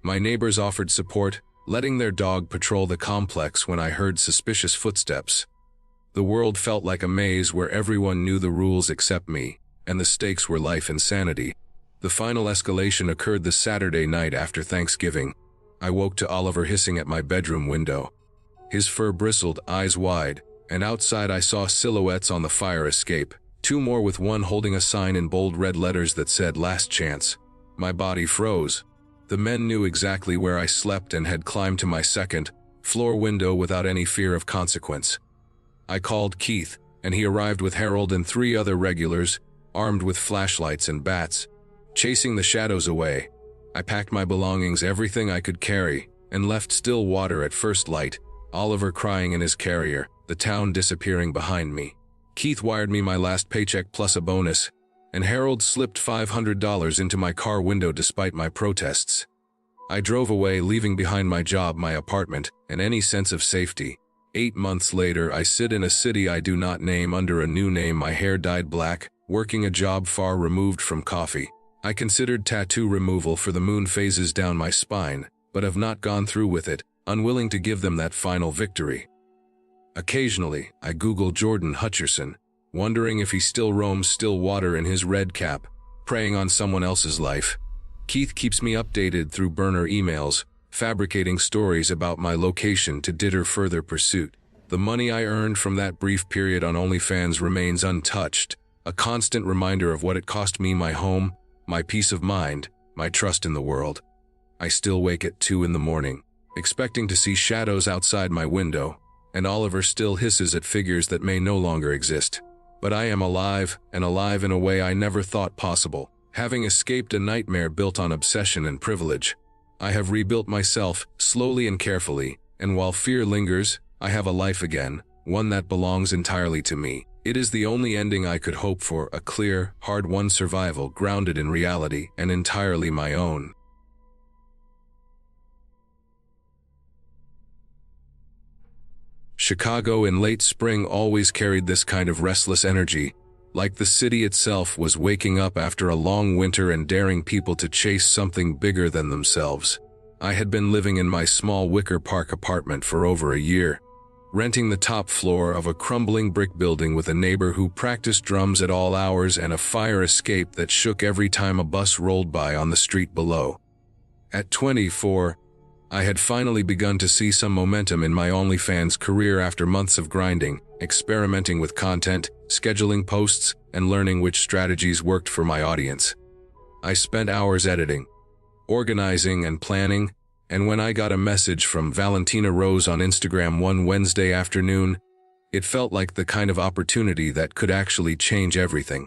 My neighbors offered support, letting their dog patrol the complex when I heard suspicious footsteps. The world felt like a maze where everyone knew the rules except me, and the stakes were life and sanity. The final escalation occurred the Saturday night after Thanksgiving. I woke to Oliver hissing at my bedroom window. His fur bristled, eyes wide, and outside I saw silhouettes on the fire escape. Two more, with one holding a sign in bold red letters that said "Last Chance." My body froze. The men knew exactly where I slept and had climbed to my second-floor window without any fear of consequence. I called Keith, and he arrived with Harold and 3 other regulars, armed with flashlights and bats, chasing the shadows away. I packed my belongings, everything I could carry, and left Stillwater at first light, Oliver crying in his carrier, the town disappearing behind me. Keith wired me my last paycheck plus a bonus, and Harold slipped $500 into my car window despite my protests. I drove away, leaving behind my job, my apartment, and any sense of safety. 8 months later, I sit in a city I do not name under a new name, my hair dyed black, working a job far removed from coffee. I considered tattoo removal for the moon phases down my spine, but have not gone through with it, unwilling to give them that final victory. Occasionally, I Google Jordan Hutcherson, wondering if he still roams still water in his red cap, preying on someone else's life. Keith keeps me updated through burner emails, fabricating stories about my location to deter further pursuit. The money I earned from that brief period on OnlyFans remains untouched, a constant reminder of what it cost me: my home, my peace of mind, my trust in the world. I still wake at 2 in the morning, expecting to see shadows outside my window, and Oliver still hisses at figures that may no longer exist. But I am alive, and alive in a way I never thought possible. Having escaped a nightmare built on obsession and privilege, I have rebuilt myself slowly and carefully, and while fear lingers, I have a life again, one that belongs entirely to me. It is the only ending I could hope for, a clear, hard-won survival grounded in reality and entirely my own. Chicago in late spring always carried this kind of restless energy, like the city itself was waking up after a long winter and daring people to chase something bigger than themselves. I had been living in my small Wicker Park apartment for over a year, renting the top floor of a crumbling brick building with a neighbor who practiced drums at all hours and a fire escape that shook every time a bus rolled by on the street below. At 24, I had finally begun to see some momentum in my OnlyFans career after months of grinding, experimenting with content, scheduling posts, and learning which strategies worked for my audience. I spent hours editing, organizing, and planning, and when I got a message from Valentina Rose on Instagram one Wednesday afternoon, it felt like the kind of opportunity that could actually change everything.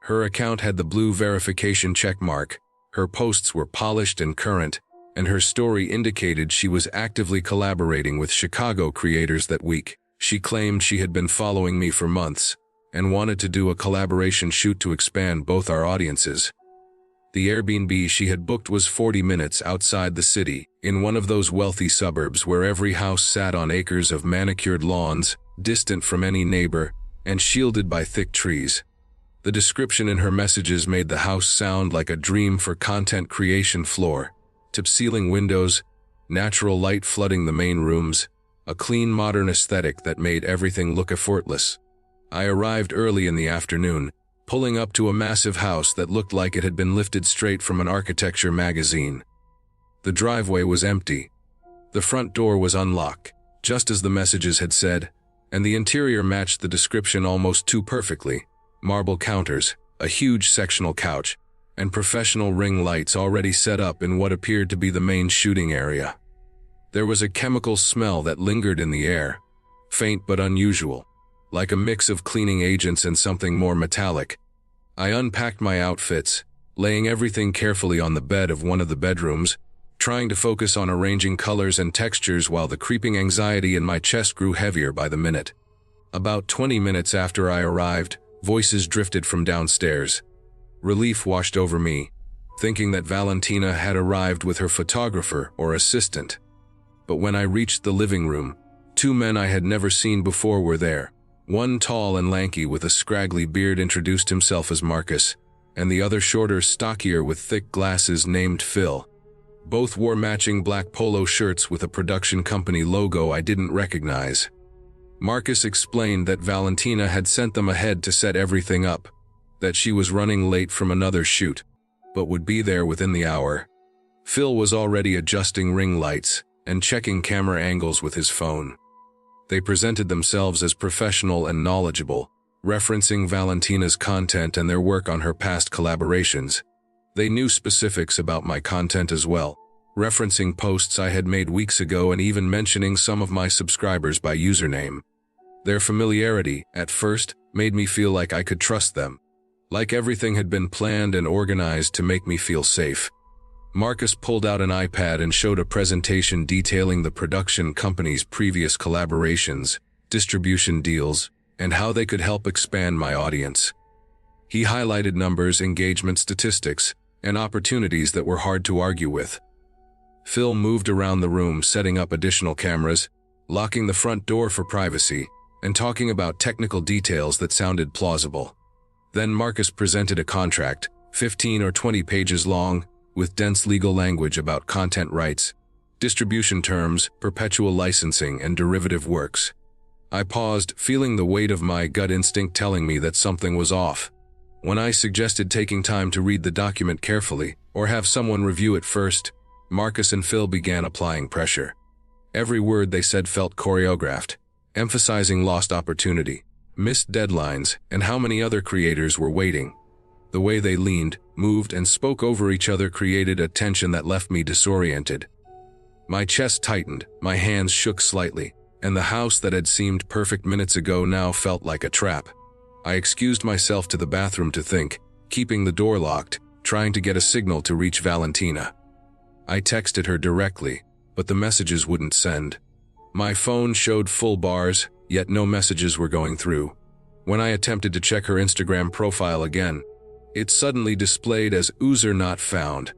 Her account had the blue verification check mark, her posts were polished and current, and her story indicated she was actively collaborating with Chicago creators that week. She claimed she had been following me for months and wanted to do a collaboration shoot to expand both our audiences. The Airbnb she had booked was 40 minutes outside the city, in one of those wealthy suburbs where every house sat on acres of manicured lawns, distant from any neighbor, and shielded by thick trees. The description in her messages made the house sound like a dream for content creation: floor, tip-ceiling windows, natural light flooding the main rooms, a clean modern aesthetic that made everything look effortless. I arrived early in the afternoon, pulling up to a massive house that looked like it had been lifted straight from an architecture magazine. The driveway was empty. The front door was unlocked, just as the messages had said, and the interior matched the description almost too perfectly. Marble counters, a huge sectional couch, and professional ring lights already set up in what appeared to be the main shooting area. There was a chemical smell that lingered in the air, faint but unusual, like a mix of cleaning agents and something more metallic. I unpacked my outfits, laying everything carefully on the bed of one of the bedrooms, trying to focus on arranging colors and textures while the creeping anxiety in my chest grew heavier by the minute. About 20 minutes after I arrived, voices drifted from downstairs. Relief washed over me, thinking that Valentina had arrived with her photographer or assistant. But when I reached the living room, 2 men I had never seen before were there. One tall and lanky with a scraggly beard introduced himself as Marcus, and the other shorter, stockier with thick glasses named Phil. Both wore matching black polo shirts with a production company logo I didn't recognize. Marcus explained that Valentina had sent them ahead to set everything up, that she was running late from another shoot, but would be there within the hour. Phil was already adjusting ring lights and checking camera angles with his phone. They presented themselves as professional and knowledgeable, referencing Valentina's content and their work on her past collaborations. They knew specifics about my content as well, referencing posts I had made weeks ago and even mentioning some of my subscribers by username. Their familiarity, at first, made me feel like I could trust them, like everything had been planned and organized to make me feel safe. Marcus pulled out an iPad and showed a presentation detailing the production company's previous collaborations, distribution deals, and how they could help expand my audience. He highlighted numbers, engagement statistics, and opportunities that were hard to argue with. Phil moved around the room setting up additional cameras, locking the front door for privacy, and talking about technical details that sounded plausible. Then Marcus presented a contract, 15 or 20 pages long, with dense legal language about content rights, distribution terms, perpetual licensing, and derivative works. I paused, feeling the weight of my gut instinct telling me that something was off. When I suggested taking time to read the document carefully, or have someone review it first, Marcus and Phil began applying pressure. Every word they said felt choreographed, emphasizing lost opportunity, missed deadlines, and how many other creators were waiting. The way they leaned, moved, and spoke over each other created a tension that left me disoriented. My chest tightened, my hands shook slightly, and the house that had seemed perfect minutes ago now felt like a trap. I excused myself to the bathroom to think, keeping the door locked, trying to get a signal to reach Valentina. I texted her directly, but the messages wouldn't send. My phone showed full bars, yet no messages were going through. When I attempted to check her Instagram profile again, it suddenly displayed as user not found,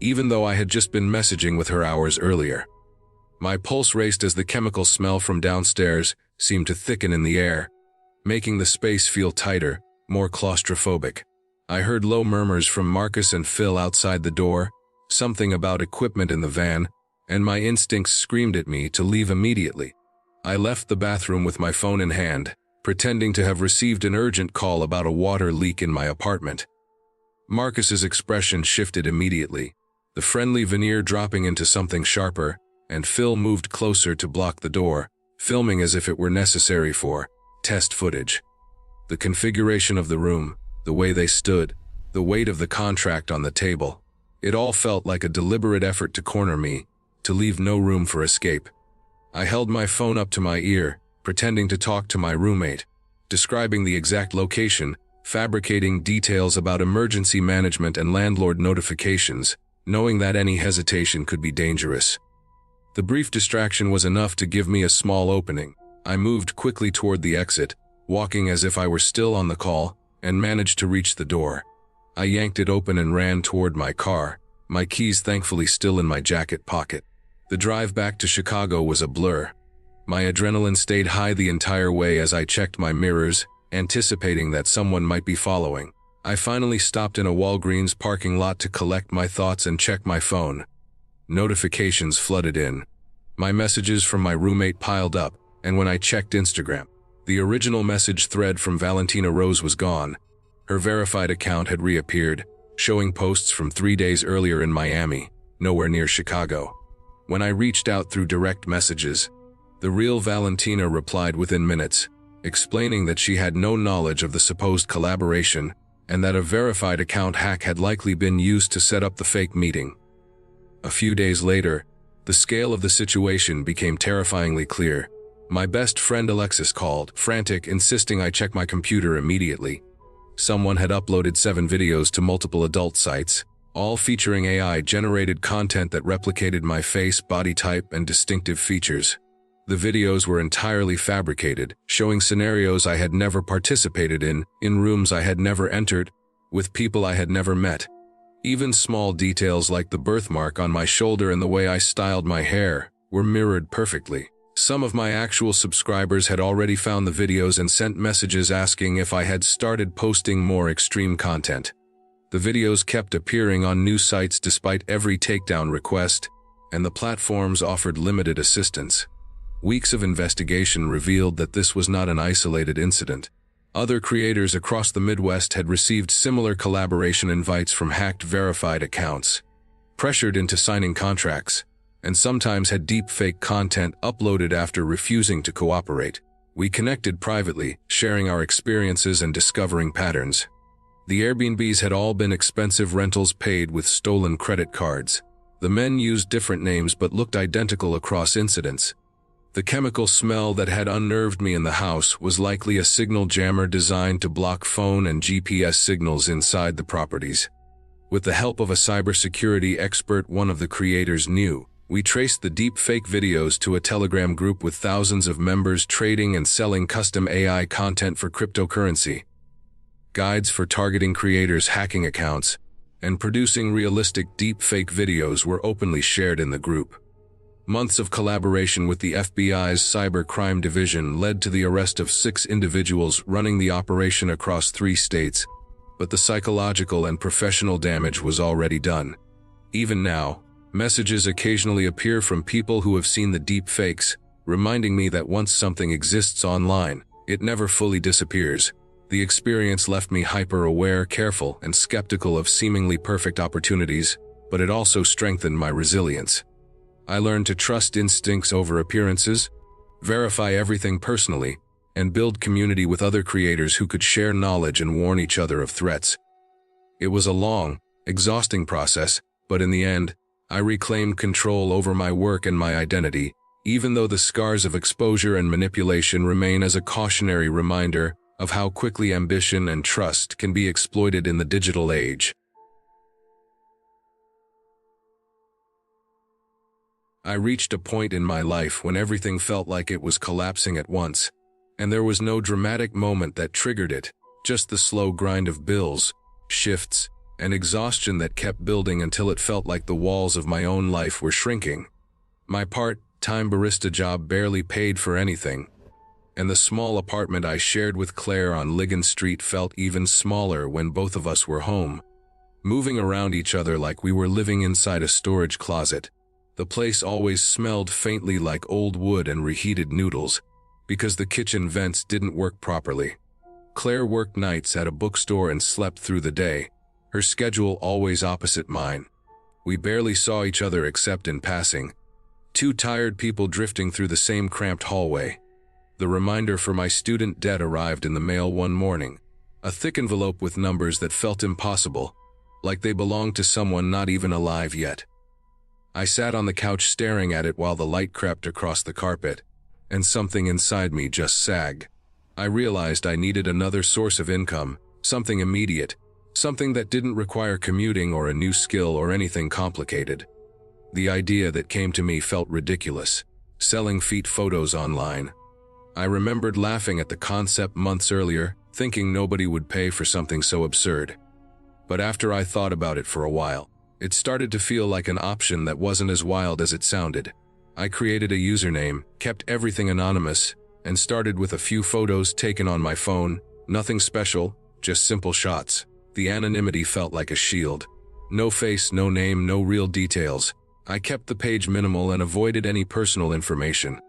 even though I had just been messaging with her hours earlier. My pulse raced as the chemical smell from downstairs seemed to thicken in the air, making the space feel tighter, more claustrophobic. I heard low murmurs from Marcus and Phil outside the door, something about equipment in the van, and my instincts screamed at me to leave immediately. I left the bathroom with my phone in hand, pretending to have received an urgent call about a water leak in my apartment. Marcus's expression shifted immediately, the friendly veneer dropping into something sharper, and Phil moved closer to block the door, filming as if it were necessary for test footage. The configuration of the room, the way they stood, the weight of the contract on the table, it all felt like a deliberate effort to corner me, to leave no room for escape. I held my phone up to my ear, pretending to talk to my roommate, describing the exact location, fabricating details about emergency management and landlord notifications, knowing that any hesitation could be dangerous. The brief distraction was enough to give me a small opening. I moved quickly toward the exit, walking as if I were still on the call, and managed to reach the door. I yanked it open and ran toward my car, my keys thankfully still in my jacket pocket. The drive back to Chicago was a blur. My adrenaline stayed high the entire way as I checked my mirrors, anticipating that someone might be following. I finally stopped in a Walgreens parking lot to collect my thoughts and check my phone. Notifications flooded in. My messages from my roommate piled up, and when I checked Instagram, the original message thread from Valentina Rose was gone. Her verified account had reappeared, showing posts from 3 days earlier in Miami, nowhere near Chicago. When I reached out through direct messages, the real Valentina replied within minutes, explaining that she had no knowledge of the supposed collaboration and that a verified account hack had likely been used to set up the fake meeting. A few days later, the scale of the situation became terrifyingly clear. My best friend Alexis called, frantic, insisting I check my computer immediately. Someone had uploaded 7 videos to multiple adult sites, all featuring AI-generated content that replicated my face, body type, and distinctive features. The videos were entirely fabricated, showing scenarios I had never participated in rooms I had never entered, with people I had never met. Even small details like the birthmark on my shoulder and the way I styled my hair were mirrored perfectly. Some of my actual subscribers had already found the videos and sent messages asking if I had started posting more extreme content. The videos kept appearing on new sites despite every takedown request, and the platforms offered limited assistance. Weeks of investigation revealed that this was not an isolated incident. Other creators across the Midwest had received similar collaboration invites from hacked verified accounts, pressured into signing contracts, and sometimes had deep-fake content uploaded after refusing to cooperate. We connected privately, sharing our experiences and discovering patterns. The Airbnbs had all been expensive rentals paid with stolen credit cards. The men used different names but looked identical across incidents. The chemical smell that had unnerved me in the house was likely a signal jammer designed to block phone and GPS signals inside the properties. With the help of a cybersecurity expert one of the creators knew, we traced the deep-fake videos to a Telegram group with thousands of members trading and selling custom AI content for cryptocurrency. Guides for targeting creators' hacking accounts and producing realistic deep-fake videos were openly shared in the group. Months of collaboration with the FBI's cybercrime division led to the arrest of 6 individuals running the operation across 3 states, but the psychological and professional damage was already done. Even now, messages occasionally appear from people who have seen the deep fakes, reminding me that once something exists online, it never fully disappears. The experience left me hyper-aware, careful, and skeptical of seemingly perfect opportunities, but it also strengthened my resilience. I learned to trust instincts over appearances, verify everything personally, and build community with other creators who could share knowledge and warn each other of threats. It was a long, exhausting process, but in the end, I reclaimed control over my work and my identity, even though the scars of exposure and manipulation remain as a cautionary reminder of how quickly ambition and trust can be exploited in the digital age. I reached a point in my life when everything felt like it was collapsing at once, and there was no dramatic moment that triggered it, just the slow grind of bills, shifts, and exhaustion that kept building until it felt like the walls of my own life were shrinking. My part-time barista job barely paid for anything, and the small apartment I shared with Claire on Ligon Street felt even smaller when both of us were home, moving around each other like we were living inside a storage closet. The place always smelled faintly like old wood and reheated noodles, because the kitchen vents didn't work properly. Claire worked nights at a bookstore and slept through the day, her schedule always opposite mine. We barely saw each other except in passing, two tired people drifting through the same cramped hallway. The reminder for my student debt arrived in the mail one morning, a thick envelope with numbers that felt impossible, like they belonged to someone not even alive yet. I sat on the couch staring at it while the light crept across the carpet, and something inside me just sagged. I realized I needed another source of income, something immediate, something that didn't require commuting or a new skill or anything complicated. The idea that came to me felt ridiculous, selling feet photos online. I remembered laughing at the concept months earlier, thinking nobody would pay for something so absurd. But after I thought about it for a while, it started to feel like an option that wasn't as wild as it sounded. I created a username, kept everything anonymous, and started with a few photos taken on my phone, nothing special, just simple shots. The anonymity felt like a shield. No face, no name, no real details. I kept the page minimal and avoided any personal information.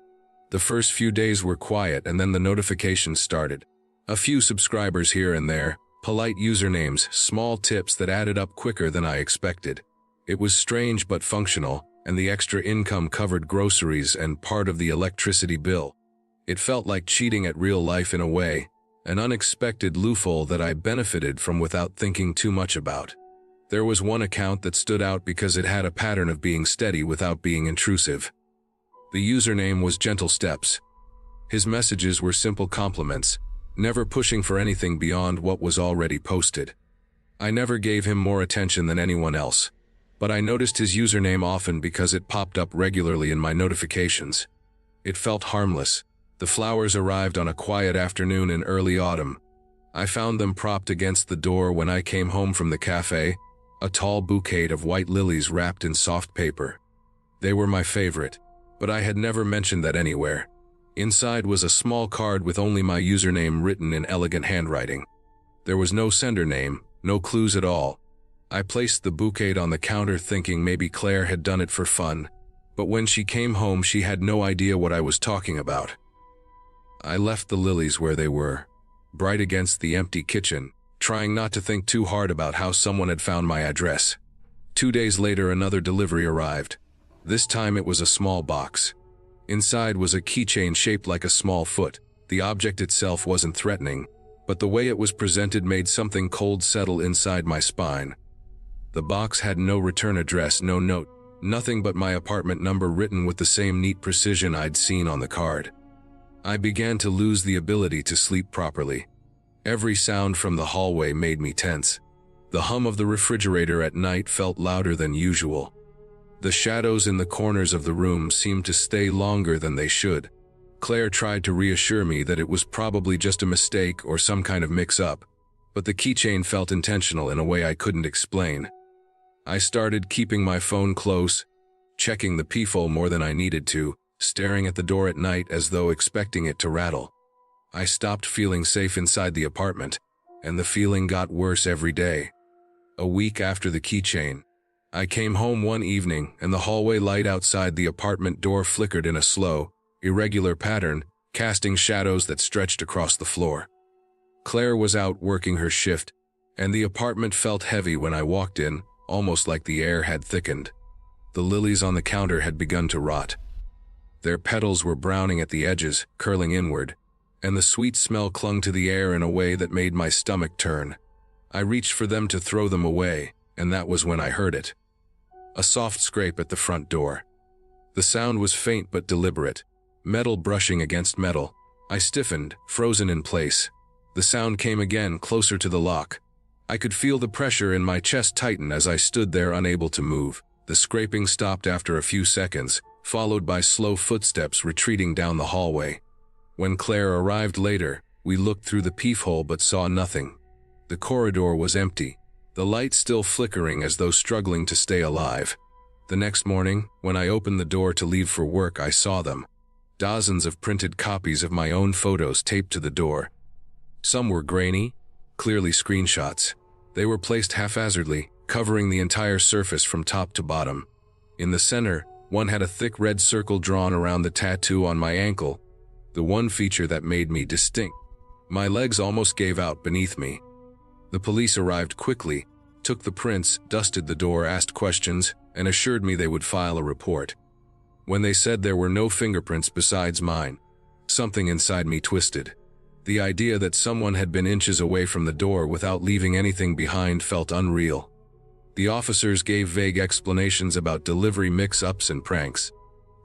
The first few days were quiet and then the notifications started. A few subscribers here and there, polite usernames, small tips that added up quicker than I expected. It was strange but functional, and the extra income covered groceries and part of the electricity bill. It felt like cheating at real life in a way, an unexpected loophole that I benefited from without thinking too much about. There was one account that stood out because it had a pattern of being steady without being intrusive. The username was Gentle Steps. His messages were simple compliments, never pushing for anything beyond what was already posted. I never gave him more attention than anyone else, but I noticed his username often because it popped up regularly in my notifications. It felt harmless. The flowers arrived on a quiet afternoon in early autumn. I found them propped against the door when I came home from the cafe, a tall bouquet of white lilies wrapped in soft paper. They were my favorite, but I had never mentioned that anywhere. Inside was a small card with only my username written in elegant handwriting. There was no sender name, no clues at all. I placed the bouquet on the counter thinking maybe Claire had done it for fun, but when she came home she had no idea what I was talking about. I left the lilies where they were, bright against the empty kitchen, trying not to think too hard about how someone had found my address. 2 days later another delivery arrived. This time it was a small box. Inside was a keychain shaped like a small foot. The object itself wasn't threatening, but the way it was presented made something cold settle inside my spine. The box had no return address, no note, nothing but my apartment number written with the same neat precision I'd seen on the card. I began to lose the ability to sleep properly. Every sound from the hallway made me tense. The hum of the refrigerator at night felt louder than usual. The shadows in the corners of the room seemed to stay longer than they should. Claire tried to reassure me that it was probably just a mistake or some kind of mix-up, but the keychain felt intentional in a way I couldn't explain. I started keeping my phone close, checking the peephole more than I needed to, staring at the door at night as though expecting it to rattle. I stopped feeling safe inside the apartment, and the feeling got worse every day. A week after the keychain, I came home one evening and the hallway light outside the apartment door flickered in a slow, irregular pattern, casting shadows that stretched across the floor. Claire was out working her shift, and the apartment felt heavy when I walked in, almost like the air had thickened. The lilies on the counter had begun to rot. Their petals were browning at the edges, curling inward, and the sweet smell clung to the air in a way that made my stomach turn. I reached for them to throw them away, and that was when I heard it. A soft scrape at the front door. The sound was faint but deliberate, metal brushing against metal. I stiffened, frozen in place. The sound came again, closer to the lock. I could feel the pressure in my chest tighten as I stood there unable to move. The scraping stopped after a few seconds, followed by slow footsteps retreating down the hallway. When Claire arrived later, we looked through the peephole but saw nothing. The corridor was empty, the light still flickering as though struggling to stay alive. The next morning, when I opened the door to leave for work, I saw them. Dozens of printed copies of my own photos taped to the door. Some were grainy, clearly screenshots. They were placed haphazardly, covering the entire surface from top to bottom. In the center, one had a thick red circle drawn around the tattoo on my ankle, the one feature that made me distinct. My legs almost gave out beneath me. The police arrived quickly, took the prints, dusted the door, asked questions, and assured me they would file a report. When they said there were no fingerprints besides mine, something inside me twisted. The idea that someone had been inches away from the door without leaving anything behind felt unreal. The officers gave vague explanations about delivery mix-ups and pranks,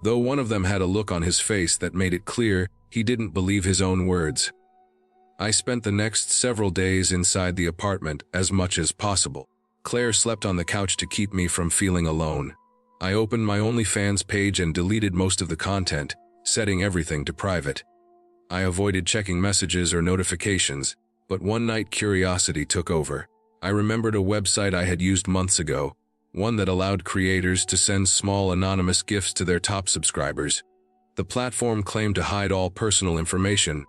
though one of them had a look on his face that made it clear he didn't believe his own words. I spent the next several days inside the apartment as much as possible. Claire slept on the couch to keep me from feeling alone. I opened my OnlyFans page and deleted most of the content, setting everything to private. I avoided checking messages or notifications, but one night curiosity took over. I remembered a website I had used months ago, one that allowed creators to send small anonymous gifts to their top subscribers. The platform claimed to hide all personal information.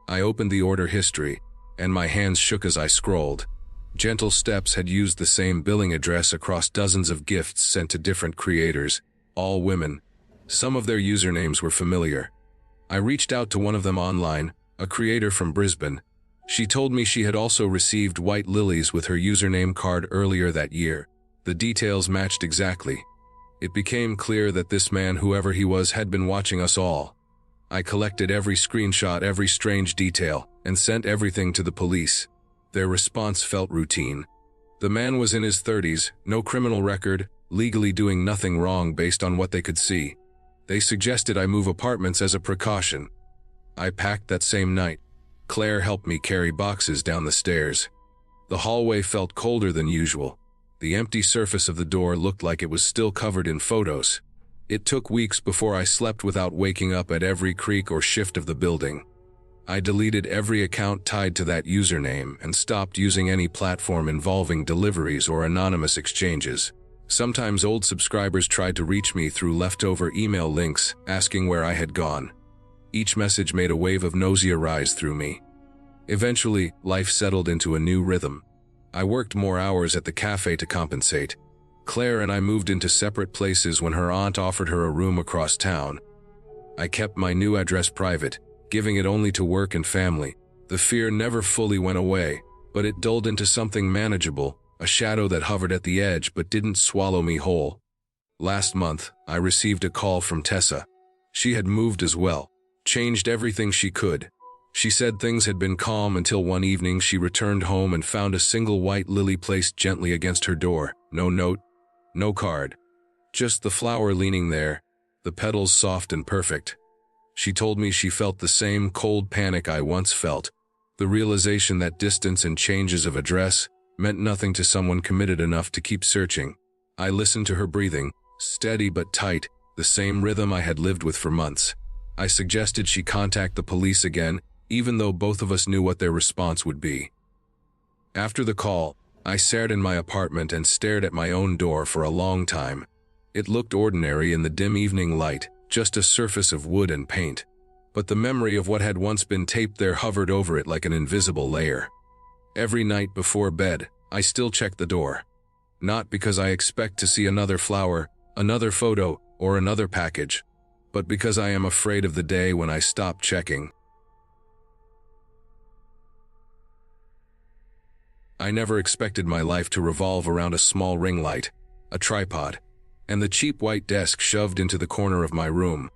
I opened the order history, and my hands shook as I scrolled. Gentle Steps had used the same billing address across dozens of gifts sent to different creators, all women. Some of their usernames were familiar. I reached out to one of them online, a creator from Brisbane. She told me she had also received white lilies with her username card earlier that year. The details matched exactly. It became clear that this man, whoever he was, had been watching us all. I collected every screenshot, every strange detail, and sent everything to the police. Their response felt routine. The man was in his 30s, no criminal record, legally doing nothing wrong based on what they could see. They suggested I move apartments as a precaution. I packed that same night. Claire helped me carry boxes down the stairs. The hallway felt colder than usual. The empty surface of the door looked like it was still covered in photos. It took weeks before I slept without waking up at every creak or shift of the building. I deleted every account tied to that username and stopped using any platform involving deliveries or anonymous exchanges. Sometimes old subscribers tried to reach me through leftover email links, asking where I had gone. Each message made a wave of nausea rise through me. Eventually, life settled into a new rhythm. I worked more hours at the cafe to compensate. Claire and I moved into separate places when her aunt offered her a room across town. I kept my new address private, giving it only to work and family. The fear never fully went away, but it dulled into something manageable, a shadow that hovered at the edge but didn't swallow me whole. Last month, I received a call from Tessa. She had moved as well, changed everything she could. She said things had been calm until one evening she returned home and found a single white lily placed gently against her door. No note, no card. Just the flower leaning there, the petals soft and perfect. She told me she felt the same cold panic I once felt, the realization that distance and changes of address meant nothing to someone committed enough to keep searching. I listened to her breathing, steady but tight, the same rhythm I had lived with for months. I suggested she contact the police again, even though both of us knew what their response would be. After the call, I sat in my apartment and stared at my own door for a long time. It looked ordinary in the dim evening light, just a surface of wood and paint. But the memory of what had once been taped there hovered over it like an invisible layer. Every night before bed, I still checked the door. Not because I expect to see another flower, another photo, or another package, but because I am afraid of the day when I stop checking. I never expected my life to revolve around a small ring light, a tripod, and the cheap white desk shoved into the corner of my room.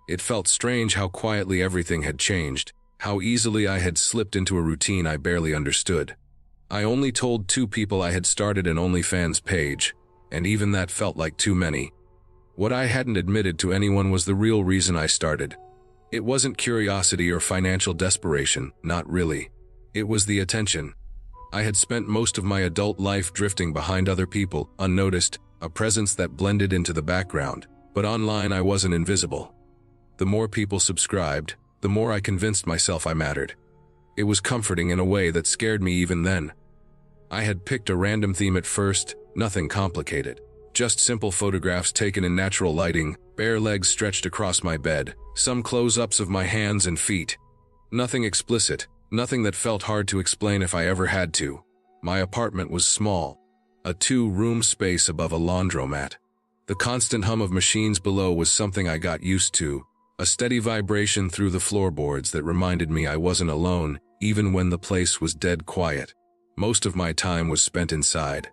It felt strange how quietly everything had changed, how easily I had slipped into a routine I barely understood. I only told 2 people I had started an OnlyFans page, and even that felt like too many. What I hadn't admitted to anyone was the real reason I started. It wasn't curiosity or financial desperation, not really. It was the attention. I had spent most of my adult life drifting behind other people, unnoticed, a presence that blended into the background, but online I wasn't invisible. The more people subscribed, the more I convinced myself I mattered. It was comforting in a way that scared me even then. I had picked a random theme at first, nothing complicated. Just simple photographs taken in natural lighting, bare legs stretched across my bed, some close-ups of my hands and feet. Nothing explicit, nothing that felt hard to explain if I ever had to. My apartment was small, a 2-room space above a laundromat. The constant hum of machines below was something I got used to, a steady vibration through the floorboards that reminded me I wasn't alone, even when the place was dead quiet. Most of my time was spent inside.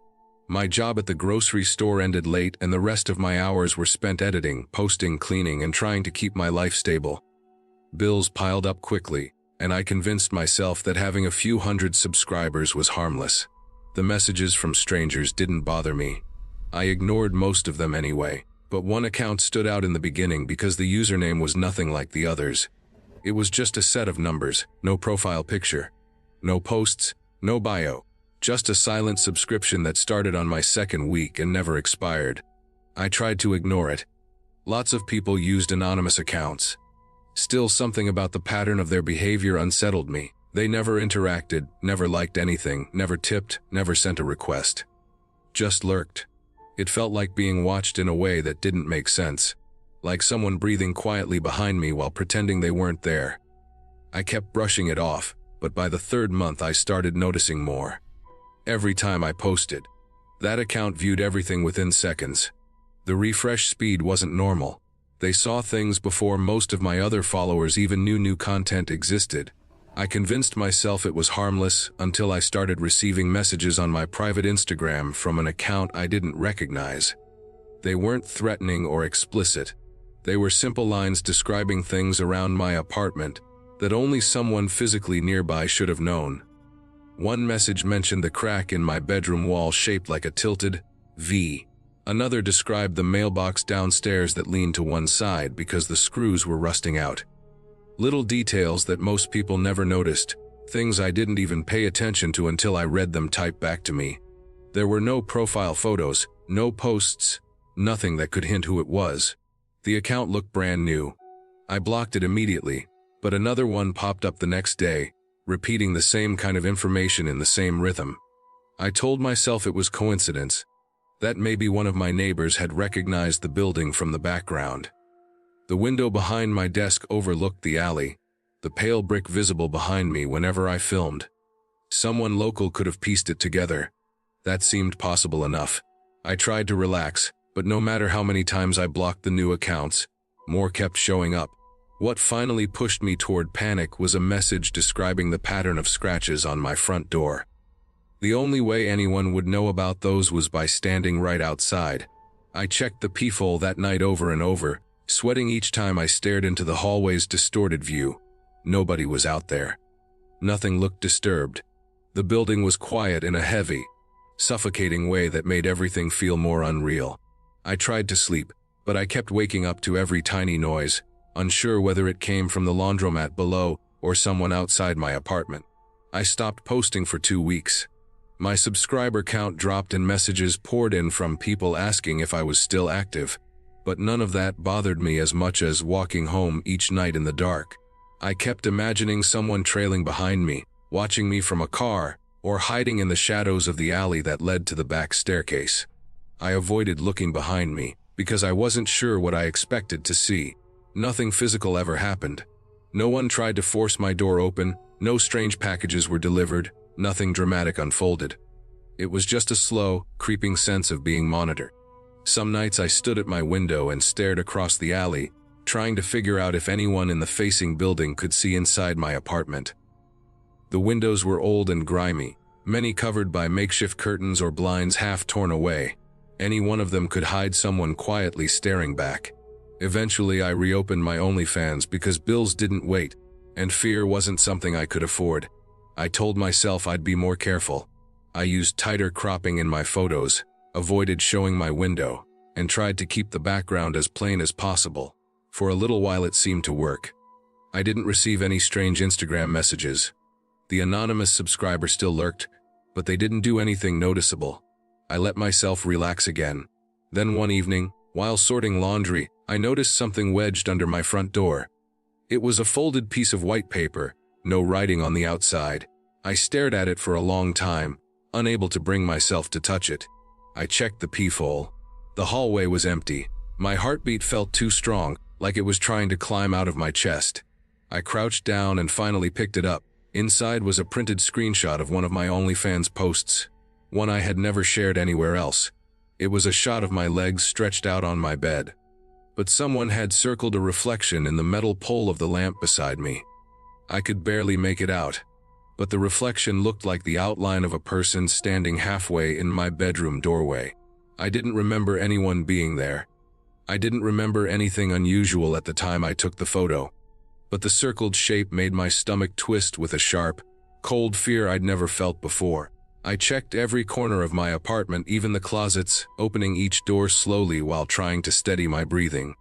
My job at the grocery store ended late, and the rest of my hours were spent editing, posting, cleaning, and trying to keep my life stable. Bills piled up quickly, and I convinced myself that having a few hundred subscribers was harmless. The messages from strangers didn't bother me. I ignored most of them anyway, but one account stood out in the beginning because the username was nothing like the others. It was just a set of numbers, no profile picture, no posts, no bio, just a silent subscription that started on my 2nd week and never expired. I tried to ignore it. Lots of people used anonymous accounts. Still, something about the pattern of their behavior unsettled me. They never interacted, never liked anything, never tipped, never sent a request. Just lurked. It felt like being watched in a way that didn't make sense, like someone breathing quietly behind me while pretending they weren't there. I kept brushing it off, but by the 3rd month I started noticing more. Every time I posted, that account viewed everything within seconds. The refresh speed wasn't normal. They saw things before most of my other followers even knew new content existed. I convinced myself it was harmless until I started receiving messages on my private Instagram from an account I didn't recognize. They weren't threatening or explicit. They were simple lines describing things around my apartment that only someone physically nearby should have known. One message mentioned the crack in my bedroom wall shaped like a tilted V. Another described the mailbox downstairs that leaned to one side because the screws were rusting out. Little details that most people never noticed, things I didn't even pay attention to until I read them typed back to me. There were no profile photos, no posts, nothing that could hint who it was. The account looked brand new. I blocked it immediately, but another one popped up the next day, repeating the same kind of information in the same rhythm. I told myself it was coincidence, that maybe one of my neighbors had recognized the building from the background. The window behind my desk overlooked the alley, the pale brick visible behind me whenever I filmed. Someone local could have pieced it together. That seemed possible enough. I tried to relax, but no matter how many times I blocked the new accounts, more kept showing up. What finally pushed me toward panic was a message describing the pattern of scratches on my front door. The only way anyone would know about those was by standing right outside. I checked the peephole that night over and over, sweating each time I stared into the hallway's distorted view. Nobody was out there. Nothing looked disturbed. The building was quiet in a heavy, suffocating way that made everything feel more unreal. I tried to sleep, but I kept waking up to every tiny noise, unsure whether it came from the laundromat below or someone outside my apartment. I stopped posting for 2 weeks. My subscriber count dropped and messages poured in from people asking if I was still active, but none of that bothered me as much as walking home each night in the dark. I kept imagining someone trailing behind me, watching me from a car, or hiding in the shadows of the alley that led to the back staircase. I avoided looking behind me, because I wasn't sure what I expected to see. Nothing physical ever happened. No one tried to force my door open, no strange packages were delivered, nothing dramatic unfolded. It was just a slow, creeping sense of being monitored. Some nights I stood at my window and stared across the alley, trying to figure out if anyone in the facing building could see inside my apartment. The windows were old and grimy, many covered by makeshift curtains or blinds half torn away. Any one of them could hide someone quietly staring back. Eventually, I reopened my OnlyFans because bills didn't wait, and fear wasn't something I could afford. I told myself I'd be more careful. I used tighter cropping in my photos, avoided showing my window, and tried to keep the background as plain as possible. For a little while it seemed to work. I didn't receive any strange Instagram messages. The anonymous subscriber still lurked, but they didn't do anything noticeable. I let myself relax again. Then one evening, while sorting laundry, I noticed something wedged under my front door. It was a folded piece of white paper, no writing on the outside. I stared at it for a long time, unable to bring myself to touch it. I checked the peephole. The hallway was empty. My heartbeat felt too strong, like it was trying to climb out of my chest. I crouched down and finally picked it up. Inside was a printed screenshot of one of my OnlyFans posts, one I had never shared anywhere else. It was a shot of my legs stretched out on my bed. But someone had circled a reflection in the metal pole of the lamp beside me. I could barely make it out, but the reflection looked like the outline of a person standing halfway in my bedroom doorway. I didn't remember anyone being there. I didn't remember anything unusual at the time I took the photo, but the circled shape made my stomach twist with a sharp, cold fear I'd never felt before. I checked every corner of my apartment, even the closets, opening each door slowly while trying to steady my breathing.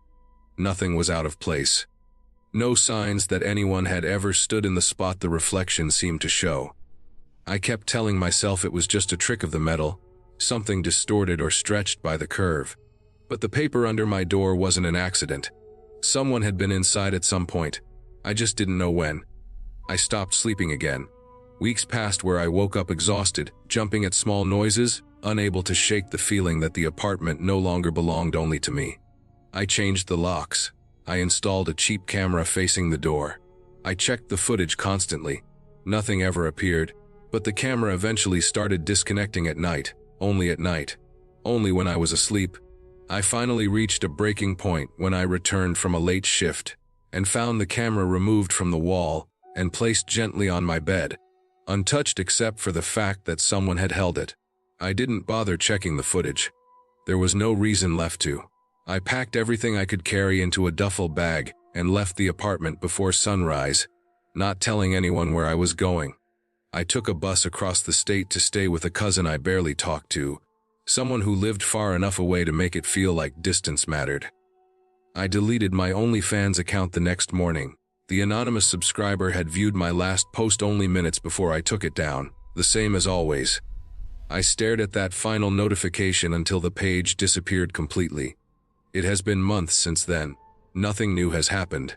Nothing was out of place. No signs that anyone had ever stood in the spot the reflection seemed to show. I kept telling myself it was just a trick of the metal, something distorted or stretched by the curve. But the paper under my door wasn't an accident. Someone had been inside at some point. I just didn't know when. I stopped sleeping again. Weeks passed where I woke up exhausted, jumping at small noises, unable to shake the feeling that the apartment no longer belonged only to me. I changed the locks. I installed a cheap camera facing the door. I checked the footage constantly. Nothing ever appeared, but the camera eventually started disconnecting at night, only at night. Only when I was asleep. I finally reached a breaking point when I returned from a late shift and found the camera removed from the wall and placed gently on my bed, untouched except for the fact that someone had held it. I didn't bother checking the footage. There was no reason left to. I packed everything I could carry into a duffel bag and left the apartment before sunrise, not telling anyone where I was going. I took a bus across the state to stay with a cousin I barely talked to, someone who lived far enough away to make it feel like distance mattered. I deleted my OnlyFans account the next morning. The anonymous subscriber had viewed my last post only minutes before I took it down, the same as always. I stared at that final notification until the page disappeared completely. It has been months since then. Nothing new has happened.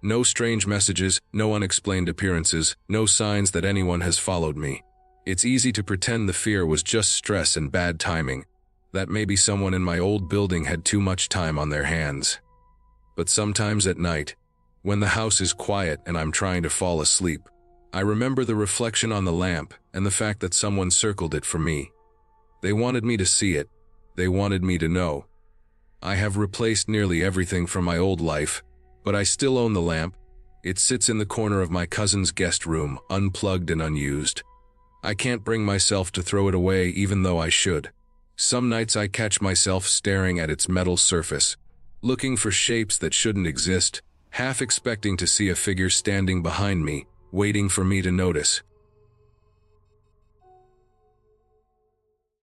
No strange messages, no unexplained appearances, no signs that anyone has followed me. It's easy to pretend the fear was just stress and bad timing, that maybe someone in my old building had too much time on their hands. But sometimes at night, when the house is quiet and I'm trying to fall asleep, I remember the reflection on the lamp and the fact that someone circled it for me. They wanted me to see it. They wanted me to know. I have replaced nearly everything from my old life, but I still own the lamp. It sits in the corner of my cousin's guest room, unplugged and unused. I can't bring myself to throw it away even though I should. Some nights I catch myself staring at its metal surface, looking for shapes that shouldn't exist, half expecting to see a figure standing behind me, waiting for me to notice.